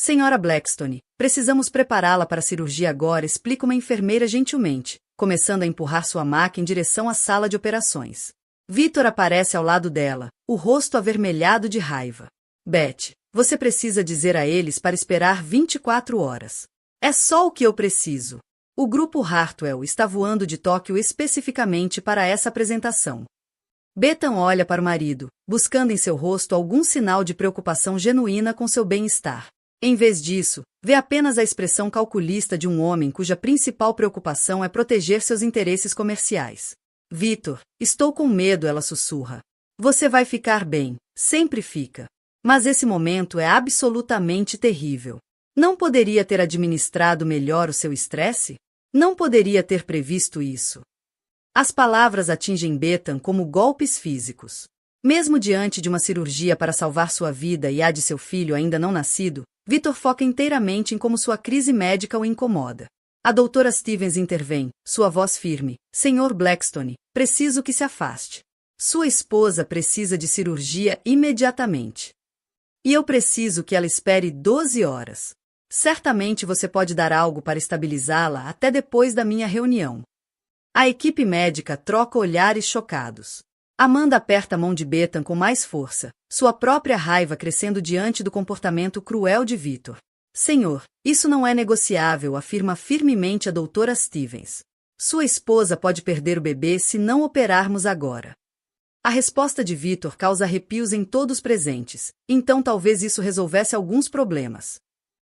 Senhora Blackstone, precisamos prepará-la para a cirurgia agora, explica uma enfermeira gentilmente, começando a empurrar sua maca em direção à sala de operações. Victor aparece ao lado dela, o rosto avermelhado de raiva. Beth, você precisa dizer a eles para esperar 24 horas. É só o que eu preciso. O grupo Hartwell está voando de Tóquio especificamente para essa apresentação. Bethan olha para o marido, buscando em seu rosto algum sinal de preocupação genuína com seu bem-estar. Em vez disso, vê apenas a expressão calculista de um homem cuja principal preocupação é proteger seus interesses comerciais. Victor, estou com medo, ela sussurra. Você vai ficar bem, sempre fica. Mas esse momento é absolutamente terrível. Não poderia ter administrado melhor o seu estresse? Não poderia ter previsto isso. As palavras atingem Bethan como golpes físicos. Mesmo diante de uma cirurgia para salvar sua vida e a de seu filho ainda não nascido, Victor foca inteiramente em como sua crise médica o incomoda. A doutora Stevens intervém, sua voz firme. Senhor Blackstone, preciso que se afaste. Sua esposa precisa de cirurgia imediatamente. E eu preciso que ela espere 12 horas. Certamente você pode dar algo para estabilizá-la até depois da minha reunião. A equipe médica troca olhares chocados. Amanda aperta a mão de Bethan com mais força, sua própria raiva crescendo diante do comportamento cruel de Victor. Senhor, isso não é negociável, afirma firmemente a doutora Stevens. Sua esposa pode perder o bebê se não operarmos agora. A resposta de Victor causa arrepios em todos presentes, então talvez isso resolvesse alguns problemas.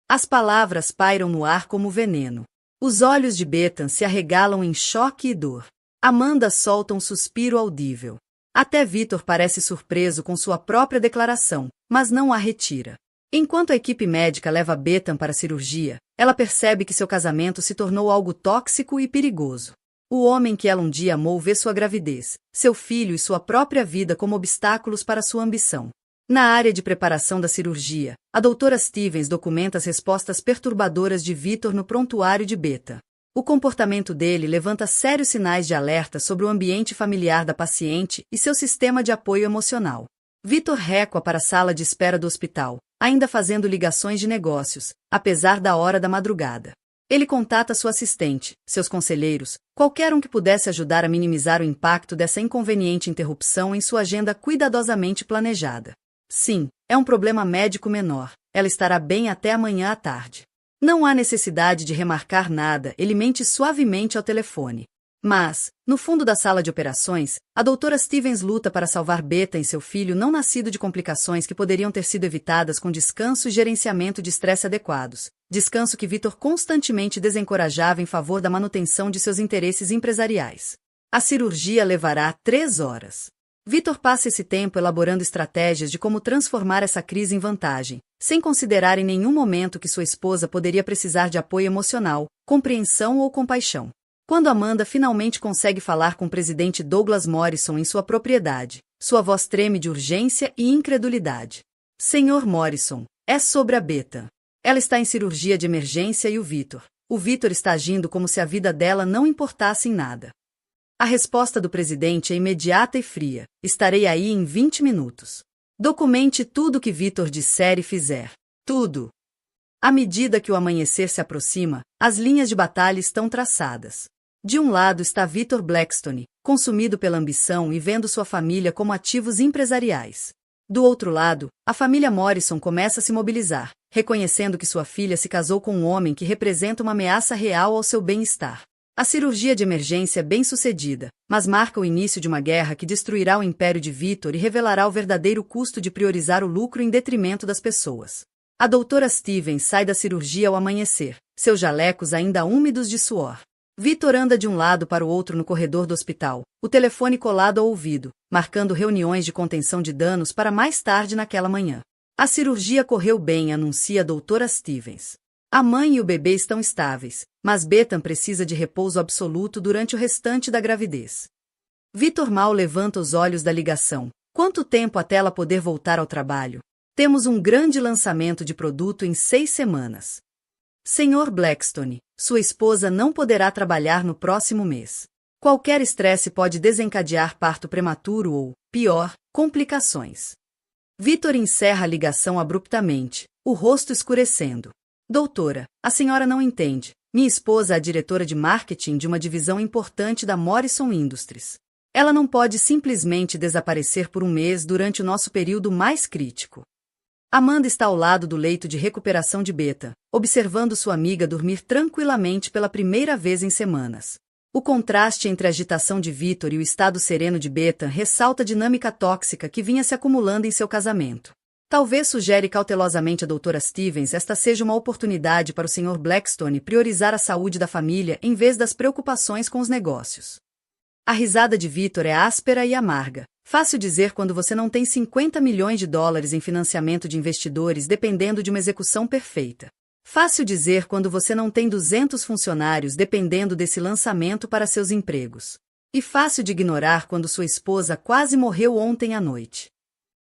As palavras pairam no ar como veneno. Os olhos de Bethan se arregalam em choque e dor. Amanda solta um suspiro audível. Até Victor parece surpreso com sua própria declaração, mas não a retira. Enquanto a equipe médica leva Bethan para a cirurgia, ela percebe que seu casamento se tornou algo tóxico e perigoso. O homem que ela um dia amou vê sua gravidez, seu filho e sua própria vida como obstáculos para sua ambição. Na área de preparação da cirurgia, a doutora Stevens documenta as respostas perturbadoras de Victor no prontuário de Bethan. O comportamento dele levanta sérios sinais de alerta sobre o ambiente familiar da paciente e seu sistema de apoio emocional. Victor recua para a sala de espera do hospital, ainda fazendo ligações de negócios, apesar da hora da madrugada. Ele contata sua assistente, seus conselheiros, qualquer um que pudesse ajudar a minimizar o impacto dessa inconveniente interrupção em sua agenda cuidadosamente planejada. Sim, é um problema médico menor. Ela estará bem até amanhã à tarde. Não há necessidade de remarcar nada, ele mente suavemente ao telefone. Mas, no fundo da sala de operações, a doutora Stevens luta para salvar Bethan e seu filho não nascido de complicações que poderiam ter sido evitadas com descanso e gerenciamento de estresse adequados. Descanso que Victor constantemente desencorajava em favor da manutenção de seus interesses empresariais. A cirurgia levará 3 horas. Victor passa esse tempo elaborando estratégias de como transformar essa crise em vantagem, sem considerar em nenhum momento que sua esposa poderia precisar de apoio emocional, compreensão ou compaixão. Quando Amanda finalmente consegue falar com o presidente Douglas Morrison em sua propriedade, sua voz treme de urgência e incredulidade. Senhor Morrison, é sobre a Bethan. Ela está em cirurgia de emergência e o Victor está agindo como se a vida dela não importasse em nada. A resposta do presidente é imediata e fria. Estarei aí em 20 minutos. Documente tudo o que Victor disser e fizer. Tudo. À medida que o amanhecer se aproxima, as linhas de batalha estão traçadas. De um lado está Victor Blackstone, consumido pela ambição e vendo sua família como ativos empresariais. Do outro lado, a família Morrison começa a se mobilizar, reconhecendo que sua filha se casou com um homem que representa uma ameaça real ao seu bem-estar. A cirurgia de emergência é bem-sucedida, mas marca o início de uma guerra que destruirá o império de Victor e revelará o verdadeiro custo de priorizar o lucro em detrimento das pessoas. A doutora Stevens sai da cirurgia ao amanhecer, seus jalecos ainda úmidos de suor. Victor anda de um lado para o outro no corredor do hospital, o telefone colado ao ouvido, marcando reuniões de contenção de danos para mais tarde naquela manhã. A cirurgia correu bem, anuncia a doutora Stevens. A mãe e o bebê estão estáveis, mas Bethan precisa de repouso absoluto durante o restante da gravidez. Victor mal levanta os olhos da ligação. Quanto tempo até ela poder voltar ao trabalho? Temos um grande lançamento de produto em 6 semanas. Senhor Blackstone, sua esposa não poderá trabalhar no próximo mês. Qualquer estresse pode desencadear parto prematuro ou, pior, complicações. Victor encerra a ligação abruptamente, o rosto escurecendo. Doutora, a senhora não entende. Minha esposa é a diretora de marketing de uma divisão importante da Morrison Industries. Ela não pode simplesmente desaparecer por um mês durante o nosso período mais crítico. Amanda está ao lado do leito de recuperação de Beta, observando sua amiga dormir tranquilamente pela primeira vez em semanas. O contraste entre a agitação de Victor e o estado sereno de Beta ressalta a dinâmica tóxica que vinha se acumulando em seu casamento. Talvez sugere cautelosamente a doutora Stevens esta seja uma oportunidade para o Sr. Blackstone priorizar a saúde da família em vez das preocupações com os negócios. A risada de Victor é áspera e amarga. Fácil dizer quando você não tem 50 milhões de dólares em financiamento de investidores dependendo de uma execução perfeita. Fácil dizer quando você não tem 200 funcionários dependendo desse lançamento para seus empregos. E fácil de ignorar quando sua esposa quase morreu ontem à noite.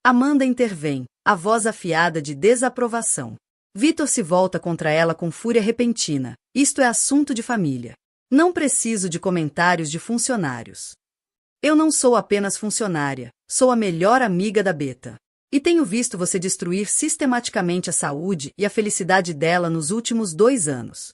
Amanda intervém, a voz afiada de desaprovação. Victor se volta contra ela com fúria repentina. Isto é assunto de família. Não preciso de comentários de funcionários. Eu não sou apenas funcionária, sou a melhor amiga da Beta. E tenho visto você destruir sistematicamente a saúde e a felicidade dela nos últimos 2 anos.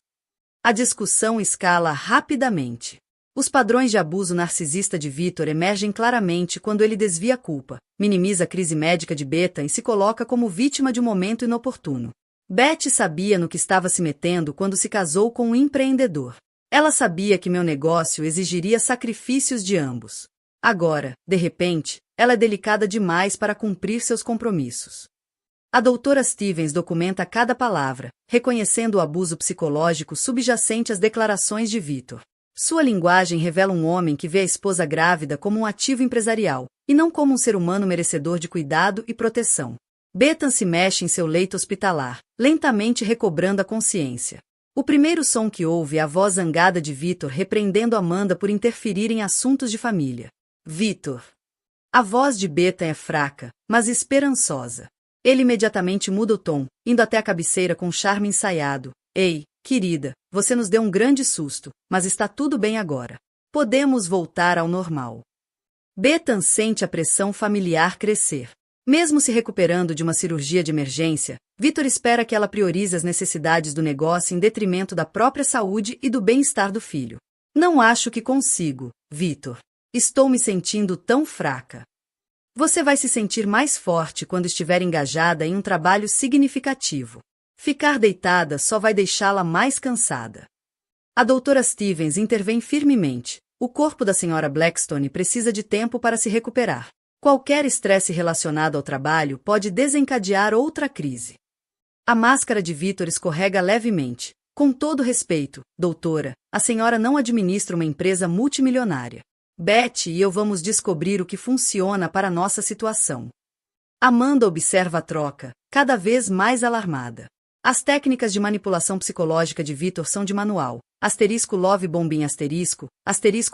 A discussão escala rapidamente. Os padrões de abuso narcisista de Victor emergem claramente quando ele desvia a culpa, minimiza a crise médica de Beta e se coloca como vítima de um momento inoportuno. Beth sabia no que estava se metendo quando se casou com um empreendedor. Ela sabia que meu negócio exigiria sacrifícios de ambos. Agora, de repente, ela é delicada demais para cumprir seus compromissos. A doutora Stevens documenta cada palavra, reconhecendo o abuso psicológico subjacente às declarações de Victor. Sua linguagem revela um homem que vê a esposa grávida como um ativo empresarial, e não como um ser humano merecedor de cuidado e proteção. Bethan se mexe em seu leito hospitalar, lentamente recobrando a consciência. O primeiro som que ouve é a voz zangada de Victor repreendendo Amanda por interferir em assuntos de família. Victor. A voz de Bethan é fraca, mas esperançosa. Ele imediatamente muda o tom, indo até a cabeceira com charme ensaiado. Ei, querida, você nos deu um grande susto, mas está tudo bem agora. Podemos voltar ao normal. Bethan sente a pressão familiar crescer. Mesmo se recuperando de uma cirurgia de emergência, Victor espera que ela priorize as necessidades do negócio em detrimento da própria saúde e do bem-estar do filho. Não acho que consigo, Victor. Estou me sentindo tão fraca. Você vai se sentir mais forte quando estiver engajada em um trabalho significativo. Ficar deitada só vai deixá-la mais cansada. A doutora Stevens intervém firmemente. O corpo da senhora Blackstone precisa de tempo para se recuperar. Qualquer estresse relacionado ao trabalho pode desencadear outra crise. A máscara de Victor escorrega levemente. Com todo respeito, doutora, a senhora não administra uma empresa multimilionária. Beth e eu vamos descobrir o que funciona para nossa situação. Amanda observa a troca, cada vez mais alarmada. As técnicas de manipulação psicológica de Victor são de manual. Asterisco love bombing asterisco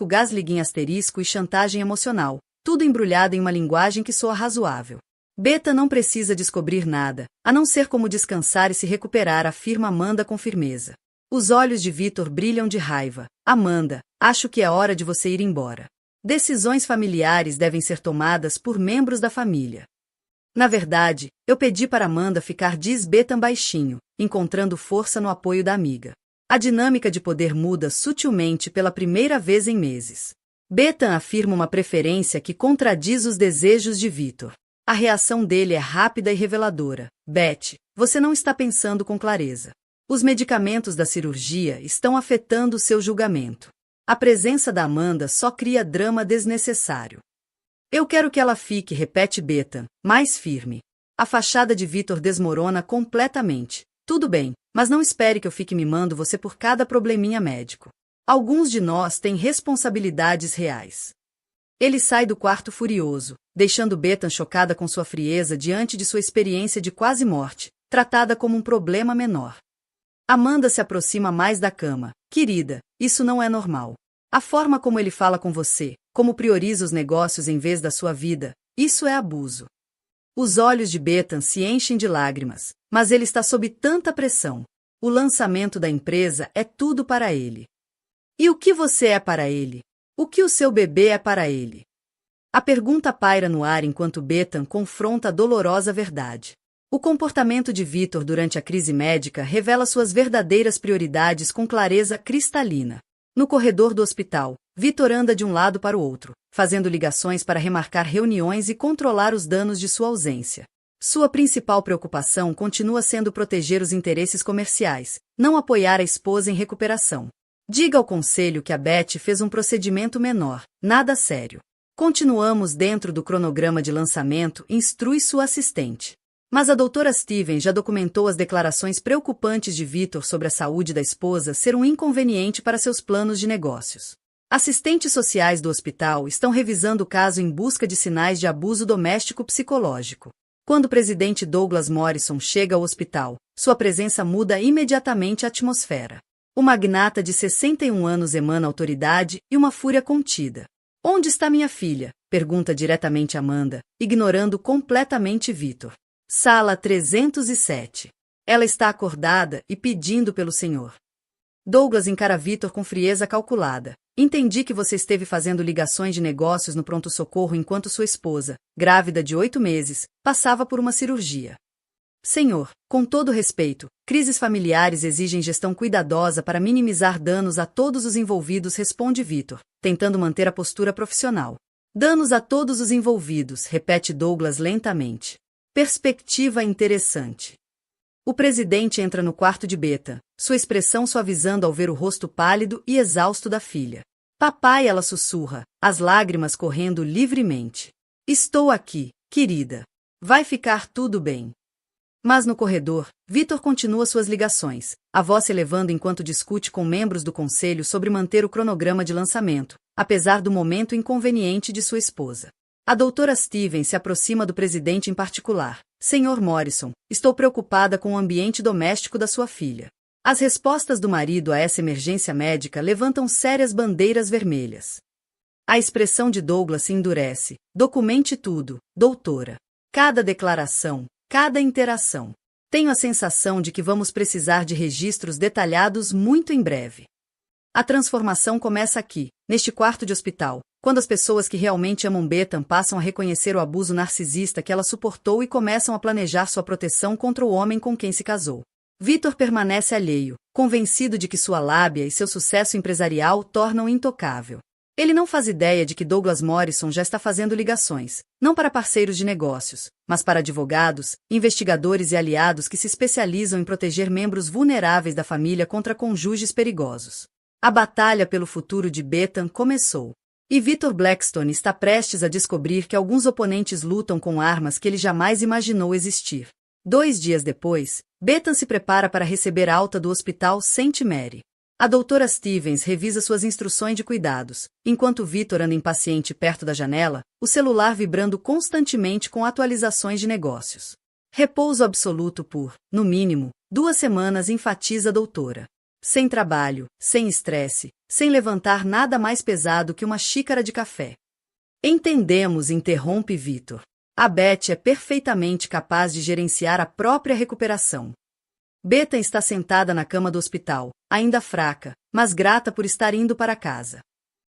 gaslighting asterisco e chantagem emocional. Tudo embrulhado em uma linguagem que soa razoável. Beta não precisa descobrir nada, a não ser como descansar e se recuperar, afirma Amanda com firmeza. Os olhos de Victor brilham de raiva. Amanda, acho que é hora de você ir embora. Decisões familiares devem ser tomadas por membros da família. Na verdade, eu pedi para Amanda ficar, diz Bethan baixinho, encontrando força no apoio da amiga. A dinâmica de poder muda sutilmente pela primeira vez em meses. Bethan afirma uma preferência que contradiz os desejos de Victor. A reação dele é rápida e reveladora. Beth, você não está pensando com clareza. Os medicamentos da cirurgia estão afetando seu julgamento. A presença da Amanda só cria drama desnecessário. Eu quero que ela fique, repete Bethan, mais firme. A fachada de Victor desmorona completamente. Tudo bem, mas não espere que eu fique mimando você por cada probleminha médico. Alguns de nós têm responsabilidades reais. Ele sai do quarto furioso, deixando Bethan chocada com sua frieza diante de sua experiência de quase morte, tratada como um problema menor. Amanda se aproxima mais da cama. Querida, isso não é normal. A forma como ele fala com você, como prioriza os negócios em vez da sua vida, isso é abuso. Os olhos de Bethan se enchem de lágrimas, mas ele está sob tanta pressão. O lançamento da empresa é tudo para ele. E o que você é para ele? O que o seu bebê é para ele? A pergunta paira no ar enquanto Bethan confronta a dolorosa verdade. O comportamento de Vitor durante a crise médica revela suas verdadeiras prioridades com clareza cristalina. No corredor do hospital, Vitor anda de um lado para o outro, fazendo ligações para remarcar reuniões e controlar os danos de sua ausência. Sua principal preocupação continua sendo proteger os interesses comerciais, não apoiar a esposa em recuperação. Diga ao conselho que a Beth fez um procedimento menor, nada sério. Continuamos dentro do cronograma de lançamento, instrui sua assistente. Mas a doutora Stevens já documentou as declarações preocupantes de Vitor sobre a saúde da esposa ser um inconveniente para seus planos de negócios. Assistentes sociais do hospital estão revisando o caso em busca de sinais de abuso doméstico psicológico. Quando o presidente Douglas Morrison chega ao hospital, sua presença muda imediatamente a atmosfera. O magnata de 61 anos emana autoridade e uma fúria contida. Onde está minha filha? Pergunta diretamente Amanda, ignorando completamente Vitor. Sala 307. Ela está acordada e pedindo pelo senhor. Douglas encara Vitor com frieza calculada. Entendi que você esteve fazendo ligações de negócios no pronto-socorro enquanto sua esposa, grávida de 8 meses, passava por uma cirurgia. Senhor, com todo respeito, crises familiares exigem gestão cuidadosa para minimizar danos a todos os envolvidos, responde Vitor, tentando manter a postura profissional. Danos a todos os envolvidos, repete Douglas lentamente. Perspectiva interessante. O presidente entra no quarto de Beta, sua expressão suavizando ao ver o rosto pálido e exausto da filha. Papai, ela sussurra, as lágrimas correndo livremente. Estou aqui, querida. Vai ficar tudo bem. Mas no corredor, Vitor continua suas ligações, a voz se elevando enquanto discute com membros do conselho sobre manter o cronograma de lançamento, apesar do momento inconveniente de sua esposa. A doutora Stevens se aproxima do presidente em particular. Senhor Morrison, estou preocupada com o ambiente doméstico da sua filha. As respostas do marido a essa emergência médica levantam sérias bandeiras vermelhas. A expressão de Douglas se endurece. Documente tudo, doutora. Cada declaração, cada interação. Tenho a sensação de que vamos precisar de registros detalhados muito em breve. A transformação começa aqui, neste quarto de hospital, quando as pessoas que realmente amam Bethan passam a reconhecer o abuso narcisista que ela suportou e começam a planejar sua proteção contra o homem com quem se casou. Vitor permanece alheio, convencido de que sua lábia e seu sucesso empresarial o tornam intocável. Ele não faz ideia de que Douglas Morrison já está fazendo ligações, não para parceiros de negócios, mas para advogados, investigadores e aliados que se especializam em proteger membros vulneráveis da família contra cônjuges perigosos. A batalha pelo futuro de Bethan começou. E Vitor Blackstone está prestes a descobrir que alguns oponentes lutam com armas que ele jamais imaginou existir. 2 dias depois, Bethan se prepara para receber alta do hospital St. Mary. A doutora Stevens revisa suas instruções de cuidados, enquanto Vitor anda impaciente perto da janela, o celular vibrando constantemente com atualizações de negócios. Repouso absoluto por, no mínimo, 2 semanas, enfatiza a doutora. Sem trabalho, sem estresse, sem levantar nada mais pesado que uma xícara de café. Entendemos, interrompe Vitor. A Beth é perfeitamente capaz de gerenciar a própria recuperação. Bethan está sentada na cama do hospital, ainda fraca, mas grata por estar indo para casa.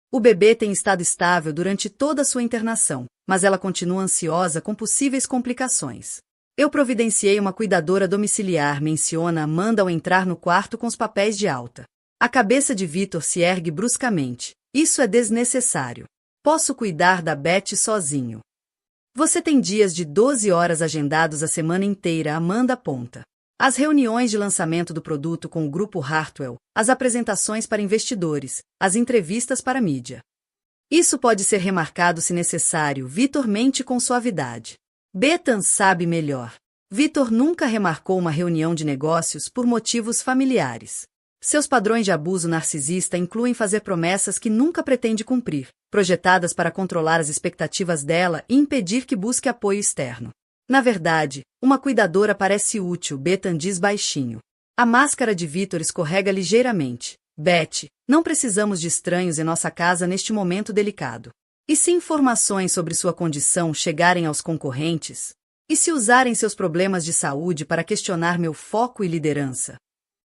O bebê tem estado estável durante toda a sua internação, mas ela continua ansiosa com possíveis complicações. Eu providenciei uma cuidadora domiciliar, menciona Amanda ao entrar no quarto com os papéis de alta. A cabeça de Vitor se ergue bruscamente. Isso é desnecessário. Posso cuidar da Beth sozinho. Você tem dias de 12 horas agendados a semana inteira, Amanda aponta. As reuniões de lançamento do produto com o grupo Hartwell, as apresentações para investidores, as entrevistas para a mídia. Isso pode ser remarcado se necessário, Vitor mente com suavidade. Bethan sabe melhor. Vitor nunca remarcou uma reunião de negócios por motivos familiares. Seus padrões de abuso narcisista incluem fazer promessas que nunca pretende cumprir, projetadas para controlar as expectativas dela e impedir que busque apoio externo. Na verdade, uma cuidadora parece útil, Bethan diz baixinho. A máscara de Vitor escorrega ligeiramente. Beth, não precisamos de estranhos em nossa casa neste momento delicado. E se informações sobre sua condição chegarem aos concorrentes? E se usarem seus problemas de saúde para questionar meu foco e liderança?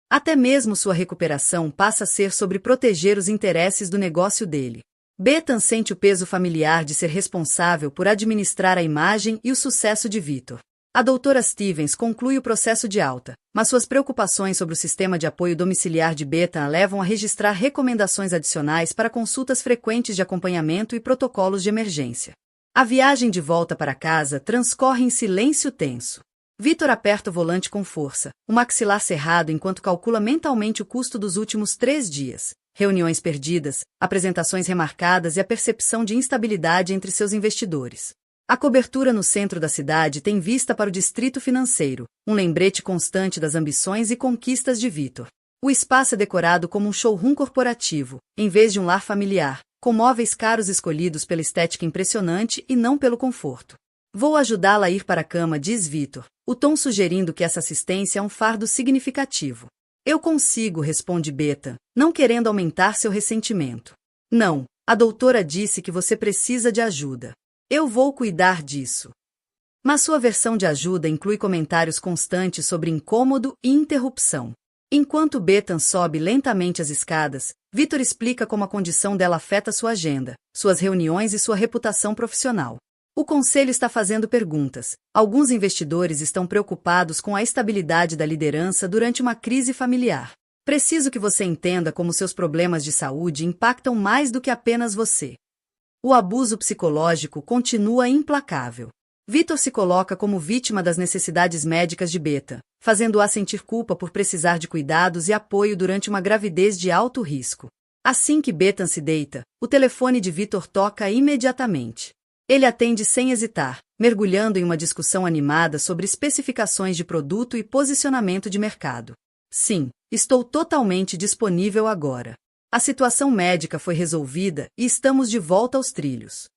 Até mesmo sua recuperação passa a ser sobre proteger os interesses do negócio dele. Bethan sente o peso familiar de ser responsável por administrar a imagem e o sucesso de Vitor. A doutora Stevens conclui o processo de alta, mas suas preocupações sobre o sistema de apoio domiciliar de Bethan a levam a registrar recomendações adicionais para consultas frequentes de acompanhamento e protocolos de emergência. A viagem de volta para casa transcorre em silêncio tenso. Victor aperta o volante com força, o maxilar cerrado enquanto calcula mentalmente o custo dos últimos 3 dias. Reuniões perdidas, apresentações remarcadas e a percepção de instabilidade entre seus investidores. A cobertura no centro da cidade tem vista para o distrito financeiro, um lembrete constante das ambições e conquistas de Victor. O espaço é decorado como um showroom corporativo, em vez de um lar familiar, com móveis caros escolhidos pela estética impressionante e não pelo conforto. Vou ajudá-la a ir para a cama, diz Victor, o tom sugerindo que essa assistência é um fardo significativo. Eu consigo, responde Bethan, não querendo aumentar seu ressentimento. Não, a doutora disse que você precisa de ajuda. Eu vou cuidar disso. Mas sua versão de ajuda inclui comentários constantes sobre incômodo e interrupção. Enquanto Bethan sobe lentamente as escadas, Victor explica como a condição dela afeta sua agenda, suas reuniões e sua reputação profissional. O conselho está fazendo perguntas. Alguns investidores estão preocupados com a estabilidade da liderança durante uma crise familiar. Preciso que você entenda como seus problemas de saúde impactam mais do que apenas você. O abuso psicológico continua implacável. Victor se coloca como vítima das necessidades médicas de Bethan, fazendo-a sentir culpa por precisar de cuidados e apoio durante uma gravidez de alto risco. Assim que Bethan se deita, o telefone de Victor toca imediatamente. Ele atende sem hesitar, mergulhando em uma discussão animada sobre especificações de produto e posicionamento de mercado. Sim, estou totalmente disponível agora. A situação médica foi resolvida e estamos de volta aos trilhos.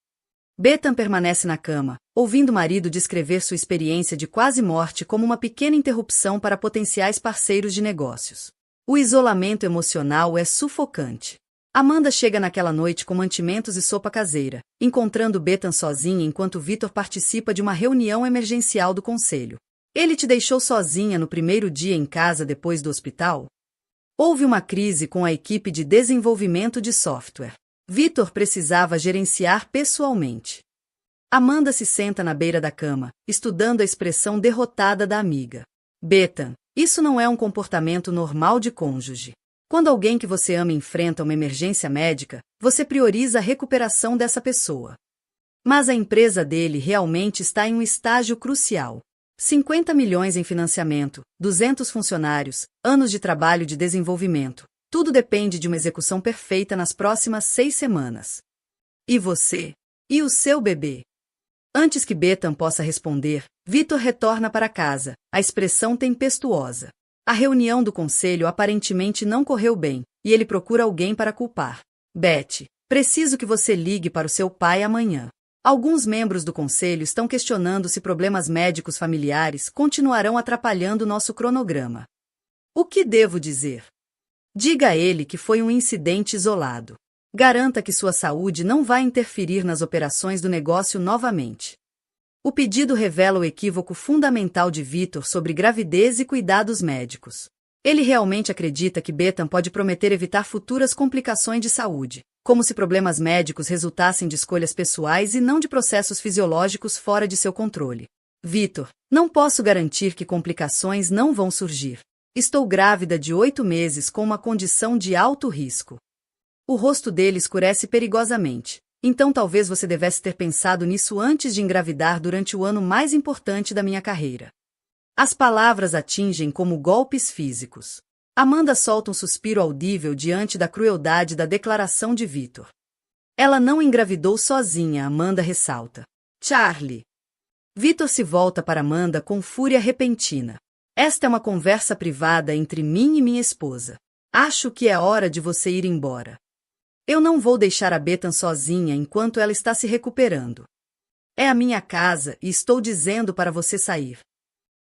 Bethan permanece na cama, ouvindo o marido descrever sua experiência de quase morte como uma pequena interrupção para potenciais parceiros de negócios. O isolamento emocional é sufocante. Amanda chega naquela noite com mantimentos e sopa caseira, encontrando Bethan sozinha enquanto Victor participa de uma reunião emergencial do conselho. Ele te deixou sozinha no primeiro dia em casa depois do hospital? Houve uma crise com a equipe de desenvolvimento de software. Victor precisava gerenciar pessoalmente. Amanda se senta na beira da cama, estudando a expressão derrotada da amiga. Bethan, isso não é um comportamento normal de cônjuge. Quando alguém que você ama enfrenta uma emergência médica, você prioriza a recuperação dessa pessoa. Mas a empresa dele realmente está em um estágio crucial. 50 milhões em financiamento, 200 funcionários, anos de trabalho de desenvolvimento. Tudo depende de uma execução perfeita nas próximas 6 semanas. E você? E o seu bebê? Antes que Bethan possa responder, Victor retorna para casa, a expressão tempestuosa. A reunião do conselho aparentemente não correu bem, e ele procura alguém para culpar. Betty, preciso que você ligue para o seu pai amanhã. Alguns membros do conselho estão questionando se problemas médicos familiares continuarão atrapalhando nosso cronograma. O que devo dizer? Diga a ele que foi um incidente isolado. Garanta que sua saúde não vai interferir nas operações do negócio novamente. O pedido revela o equívoco fundamental de Victor sobre gravidez e cuidados médicos. Ele realmente acredita que Bethan pode prometer evitar futuras complicações de saúde, como se problemas médicos resultassem de escolhas pessoais e não de processos fisiológicos fora de seu controle. Victor, não posso garantir que complicações não vão surgir. Estou grávida de 8 meses com uma condição de alto risco. O rosto dele escurece perigosamente. Então talvez você devesse ter pensado nisso antes de engravidar durante o ano mais importante da minha carreira. As palavras atingem como golpes físicos. Amanda solta um suspiro audível diante da crueldade da declaração de Victor. Ela não engravidou sozinha, Amanda ressalta. Charlie. Victor se volta para Amanda com fúria repentina. Esta é uma conversa privada entre mim e minha esposa. Acho que é hora de você ir embora. Eu não vou deixar a Bethan sozinha enquanto ela está se recuperando. É a minha casa e estou dizendo para você sair.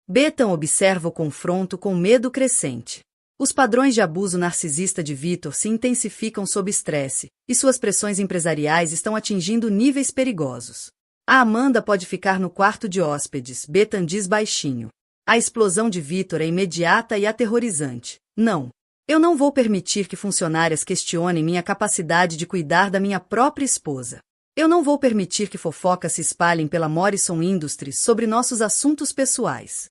Bethan observa o confronto com medo crescente. Os padrões de abuso narcisista de Victor se intensificam sob estresse, e suas pressões empresariais estão atingindo níveis perigosos. A Amanda pode ficar no quarto de hóspedes, Bethan diz baixinho. A explosão de Victor é imediata e aterrorizante. Não. Eu não vou permitir que funcionárias questionem minha capacidade de cuidar da minha própria esposa. Eu não vou permitir que fofocas se espalhem pela Morrison Industries sobre nossos assuntos pessoais.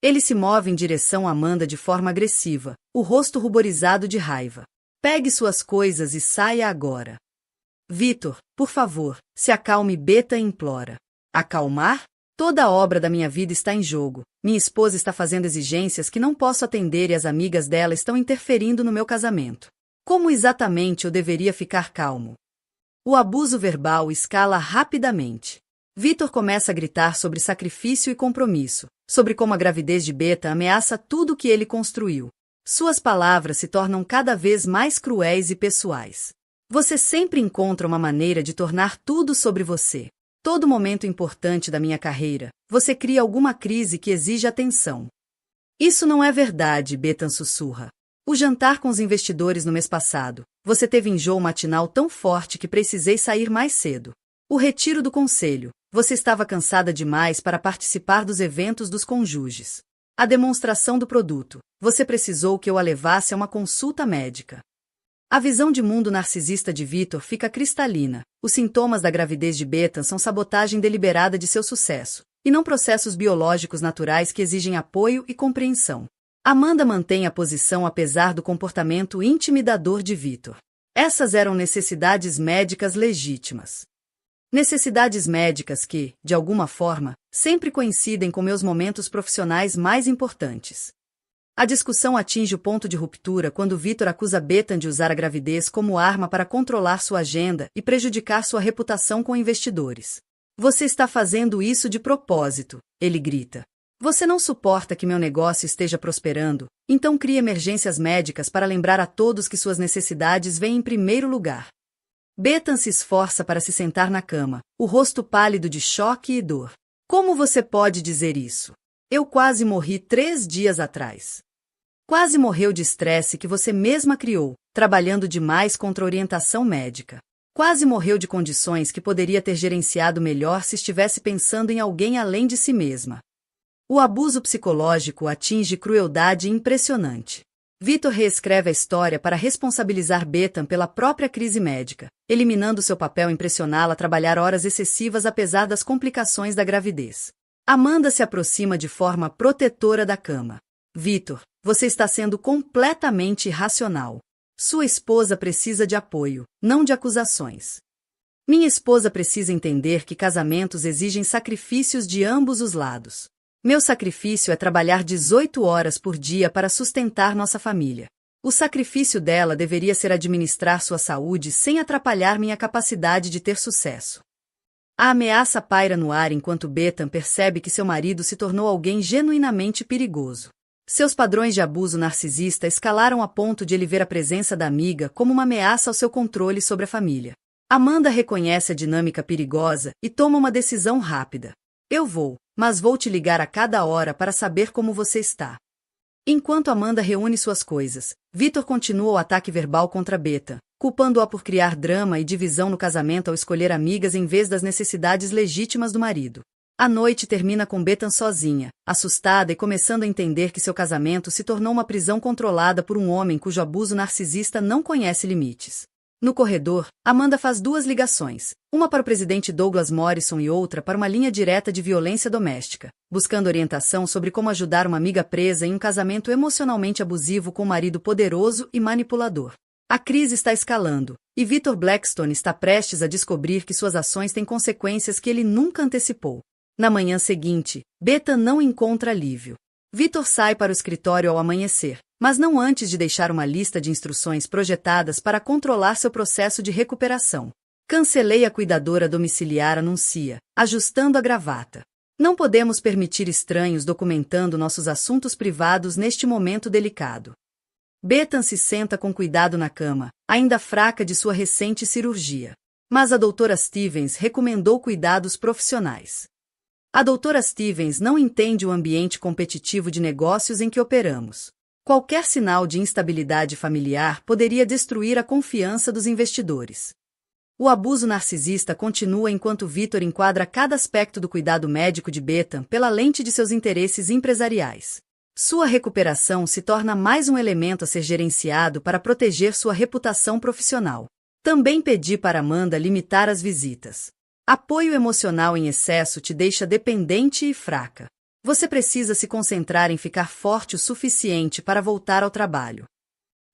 Ele se move em direção a Amanda de forma agressiva, o rosto ruborizado de raiva. Pegue suas coisas e saia agora. Vitor, por favor, se acalme, Beta implora. Acalmar? Toda a obra da minha vida está em jogo. Minha esposa está fazendo exigências que não posso atender e as amigas dela estão interferindo no meu casamento. Como exatamente eu deveria ficar calmo? O abuso verbal escala rapidamente. Vitor começa a gritar sobre sacrifício e compromisso, sobre como a gravidez de Beta ameaça tudo o que ele construiu. Suas palavras se tornam cada vez mais cruéis e pessoais. Você sempre encontra uma maneira de tornar tudo sobre você. Todo momento importante da minha carreira, você cria alguma crise que exige atenção. Isso não é verdade, Beta sussurra. O jantar com os investidores no mês passado, você teve enjoo matinal tão forte que precisei sair mais cedo. O retiro do conselho, você estava cansada demais para participar dos eventos dos cônjuges. A demonstração do produto, você precisou que eu a levasse a uma consulta médica. A visão de mundo narcisista de Vitor fica cristalina. Os sintomas da gravidez de Beta são sabotagem deliberada de seu sucesso, e não processos biológicos naturais que exigem apoio e compreensão. Amanda mantém a posição apesar do comportamento intimidador de Vitor. Essas eram necessidades médicas legítimas. Necessidades médicas que, de alguma forma, sempre coincidem com meus momentos profissionais mais importantes. A discussão atinge o ponto de ruptura quando Vitor acusa Beta de usar a gravidez como arma para controlar sua agenda e prejudicar sua reputação com investidores. Você está fazendo isso de propósito, ele grita. Você não suporta que meu negócio esteja prosperando, então crie emergências médicas para lembrar a todos que suas necessidades vêm em primeiro lugar. Beta se esforça para se sentar na cama, o rosto pálido de choque e dor. Como você pode dizer isso? Eu quase morri 3 dias atrás. Quase morreu de estresse que você mesma criou, trabalhando demais contra orientação médica. Quase morreu de condições que poderia ter gerenciado melhor se estivesse pensando em alguém além de si mesma. O abuso psicológico atinge crueldade impressionante. Vitor reescreve a história para responsabilizar Beta pela própria crise médica, eliminando seu papel em pressioná-la a trabalhar horas excessivas apesar das complicações da gravidez. Amanda se aproxima de forma protetora da cama. Vitor, você está sendo completamente irracional. Sua esposa precisa de apoio, não de acusações. Minha esposa precisa entender que casamentos exigem sacrifícios de ambos os lados. Meu sacrifício é trabalhar 18 horas por dia para sustentar nossa família. O sacrifício dela deveria ser administrar sua saúde sem atrapalhar minha capacidade de ter sucesso. A ameaça paira no ar enquanto Beta percebe que seu marido se tornou alguém genuinamente perigoso. Seus padrões de abuso narcisista escalaram a ponto de ele ver a presença da amiga como uma ameaça ao seu controle sobre a família. Amanda reconhece a dinâmica perigosa e toma uma decisão rápida. Eu vou, mas vou te ligar a cada hora para saber como você está. Enquanto Amanda reúne suas coisas, Vitor continua o ataque verbal contra Beta, culpando-a por criar drama e divisão no casamento ao escolher amigas em vez das necessidades legítimas do marido. A noite termina com Beta sozinha, assustada e começando a entender que seu casamento se tornou uma prisão controlada por um homem cujo abuso narcisista não conhece limites. No corredor, Amanda faz 2 ligações, uma para o presidente Douglas Morrison e outra para uma linha direta de violência doméstica, buscando orientação sobre como ajudar uma amiga presa em um casamento emocionalmente abusivo com um marido poderoso e manipulador. A crise está escalando, e Vitor Blackstone está prestes a descobrir que suas ações têm consequências que ele nunca antecipou. Na manhã seguinte, Beta não encontra alívio. Vitor sai para o escritório ao amanhecer, mas não antes de deixar uma lista de instruções projetadas para controlar seu processo de recuperação. Cancelei a cuidadora domiciliar, anuncia, ajustando a gravata. Não podemos permitir estranhos documentando nossos assuntos privados neste momento delicado. Beta se senta com cuidado na cama, ainda fraca de sua recente cirurgia. Mas a doutora Stevens recomendou cuidados profissionais. A doutora Stevens não entende o ambiente competitivo de negócios em que operamos. Qualquer sinal de instabilidade familiar poderia destruir a confiança dos investidores. O abuso narcisista continua enquanto Vitor enquadra cada aspecto do cuidado médico de Beta pela lente de seus interesses empresariais. Sua recuperação se torna mais um elemento a ser gerenciado para proteger sua reputação profissional. Também pedi para Amanda limitar as visitas. Apoio emocional em excesso te deixa dependente e fraca. Você precisa se concentrar em ficar forte o suficiente para voltar ao trabalho.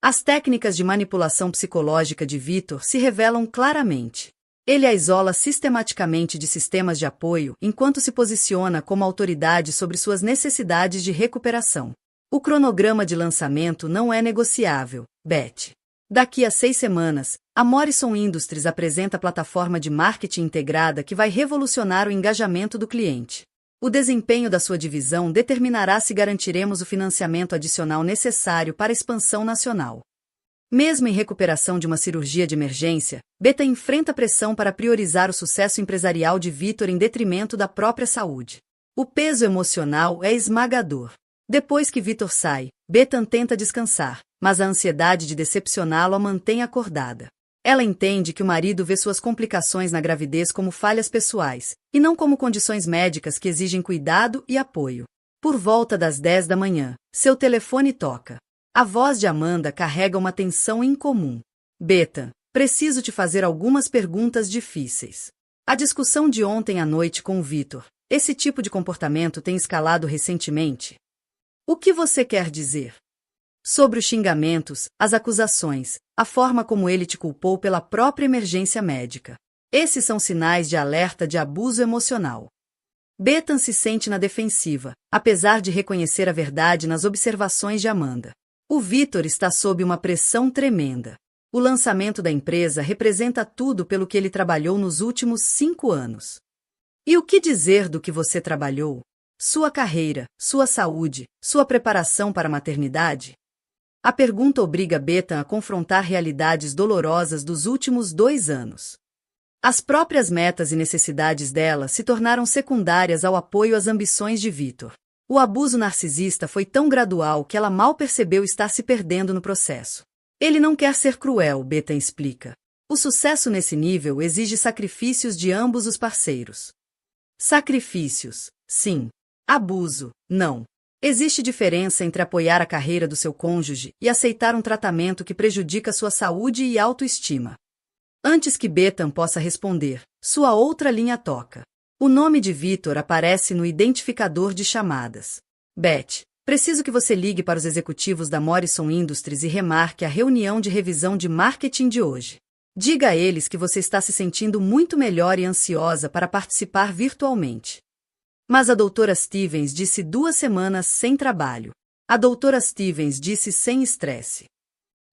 As técnicas de manipulação psicológica de Vitor se revelam claramente. Ele a isola sistematicamente de sistemas de apoio enquanto se posiciona como autoridade sobre suas necessidades de recuperação. O cronograma de lançamento não é negociável, Beth. Daqui a 6 semanas, a Morrison Industries apresenta a plataforma de marketing integrada que vai revolucionar o engajamento do cliente. O desempenho da sua divisão determinará se garantiremos o financiamento adicional necessário para a expansão nacional. Mesmo em recuperação de uma cirurgia de emergência, Beta enfrenta pressão para priorizar o sucesso empresarial de Vitor em detrimento da própria saúde. O peso emocional é esmagador. Depois que Vitor sai, Beta tenta descansar, mas a ansiedade de decepcioná-lo a mantém acordada. Ela entende que o marido vê suas complicações na gravidez como falhas pessoais, e não como condições médicas que exigem cuidado e apoio. Por volta das 10 da manhã, seu telefone toca. A voz de Amanda carrega uma tensão incomum. Beta, preciso te fazer algumas perguntas difíceis. A discussão de ontem à noite com o Vitor, esse tipo de comportamento tem escalado recentemente? O que você quer dizer? Sobre os xingamentos, as acusações, a forma como ele te culpou pela própria emergência médica. Esses são sinais de alerta de abuso emocional. Beta se sente na defensiva, apesar de reconhecer a verdade nas observações de Amanda. O Vitor está sob uma pressão tremenda. O lançamento da empresa representa tudo pelo que ele trabalhou nos últimos 5 anos. E o que dizer do que você trabalhou? Sua carreira, sua saúde, sua preparação para a maternidade? A pergunta obriga Beta a confrontar realidades dolorosas dos últimos 2 anos. As próprias metas e necessidades dela se tornaram secundárias ao apoio às ambições de Vitor. O abuso narcisista foi tão gradual que ela mal percebeu estar se perdendo no processo. Ele não quer ser cruel, Beta explica. O sucesso nesse nível exige sacrifícios de ambos os parceiros. Sacrifícios, sim. Abuso, não. Existe diferença entre apoiar a carreira do seu cônjuge e aceitar um tratamento que prejudica sua saúde e autoestima. Antes que Beta possa responder, sua outra linha toca. O nome de Vitor aparece no identificador de chamadas. Beth, preciso que você ligue para os executivos da Morrison Industries e remarque a reunião de revisão de marketing de hoje. Diga a eles que você está se sentindo muito melhor e ansiosa para participar virtualmente. Mas a doutora Stevens disse 2 semanas sem trabalho. A doutora Stevens disse sem estresse.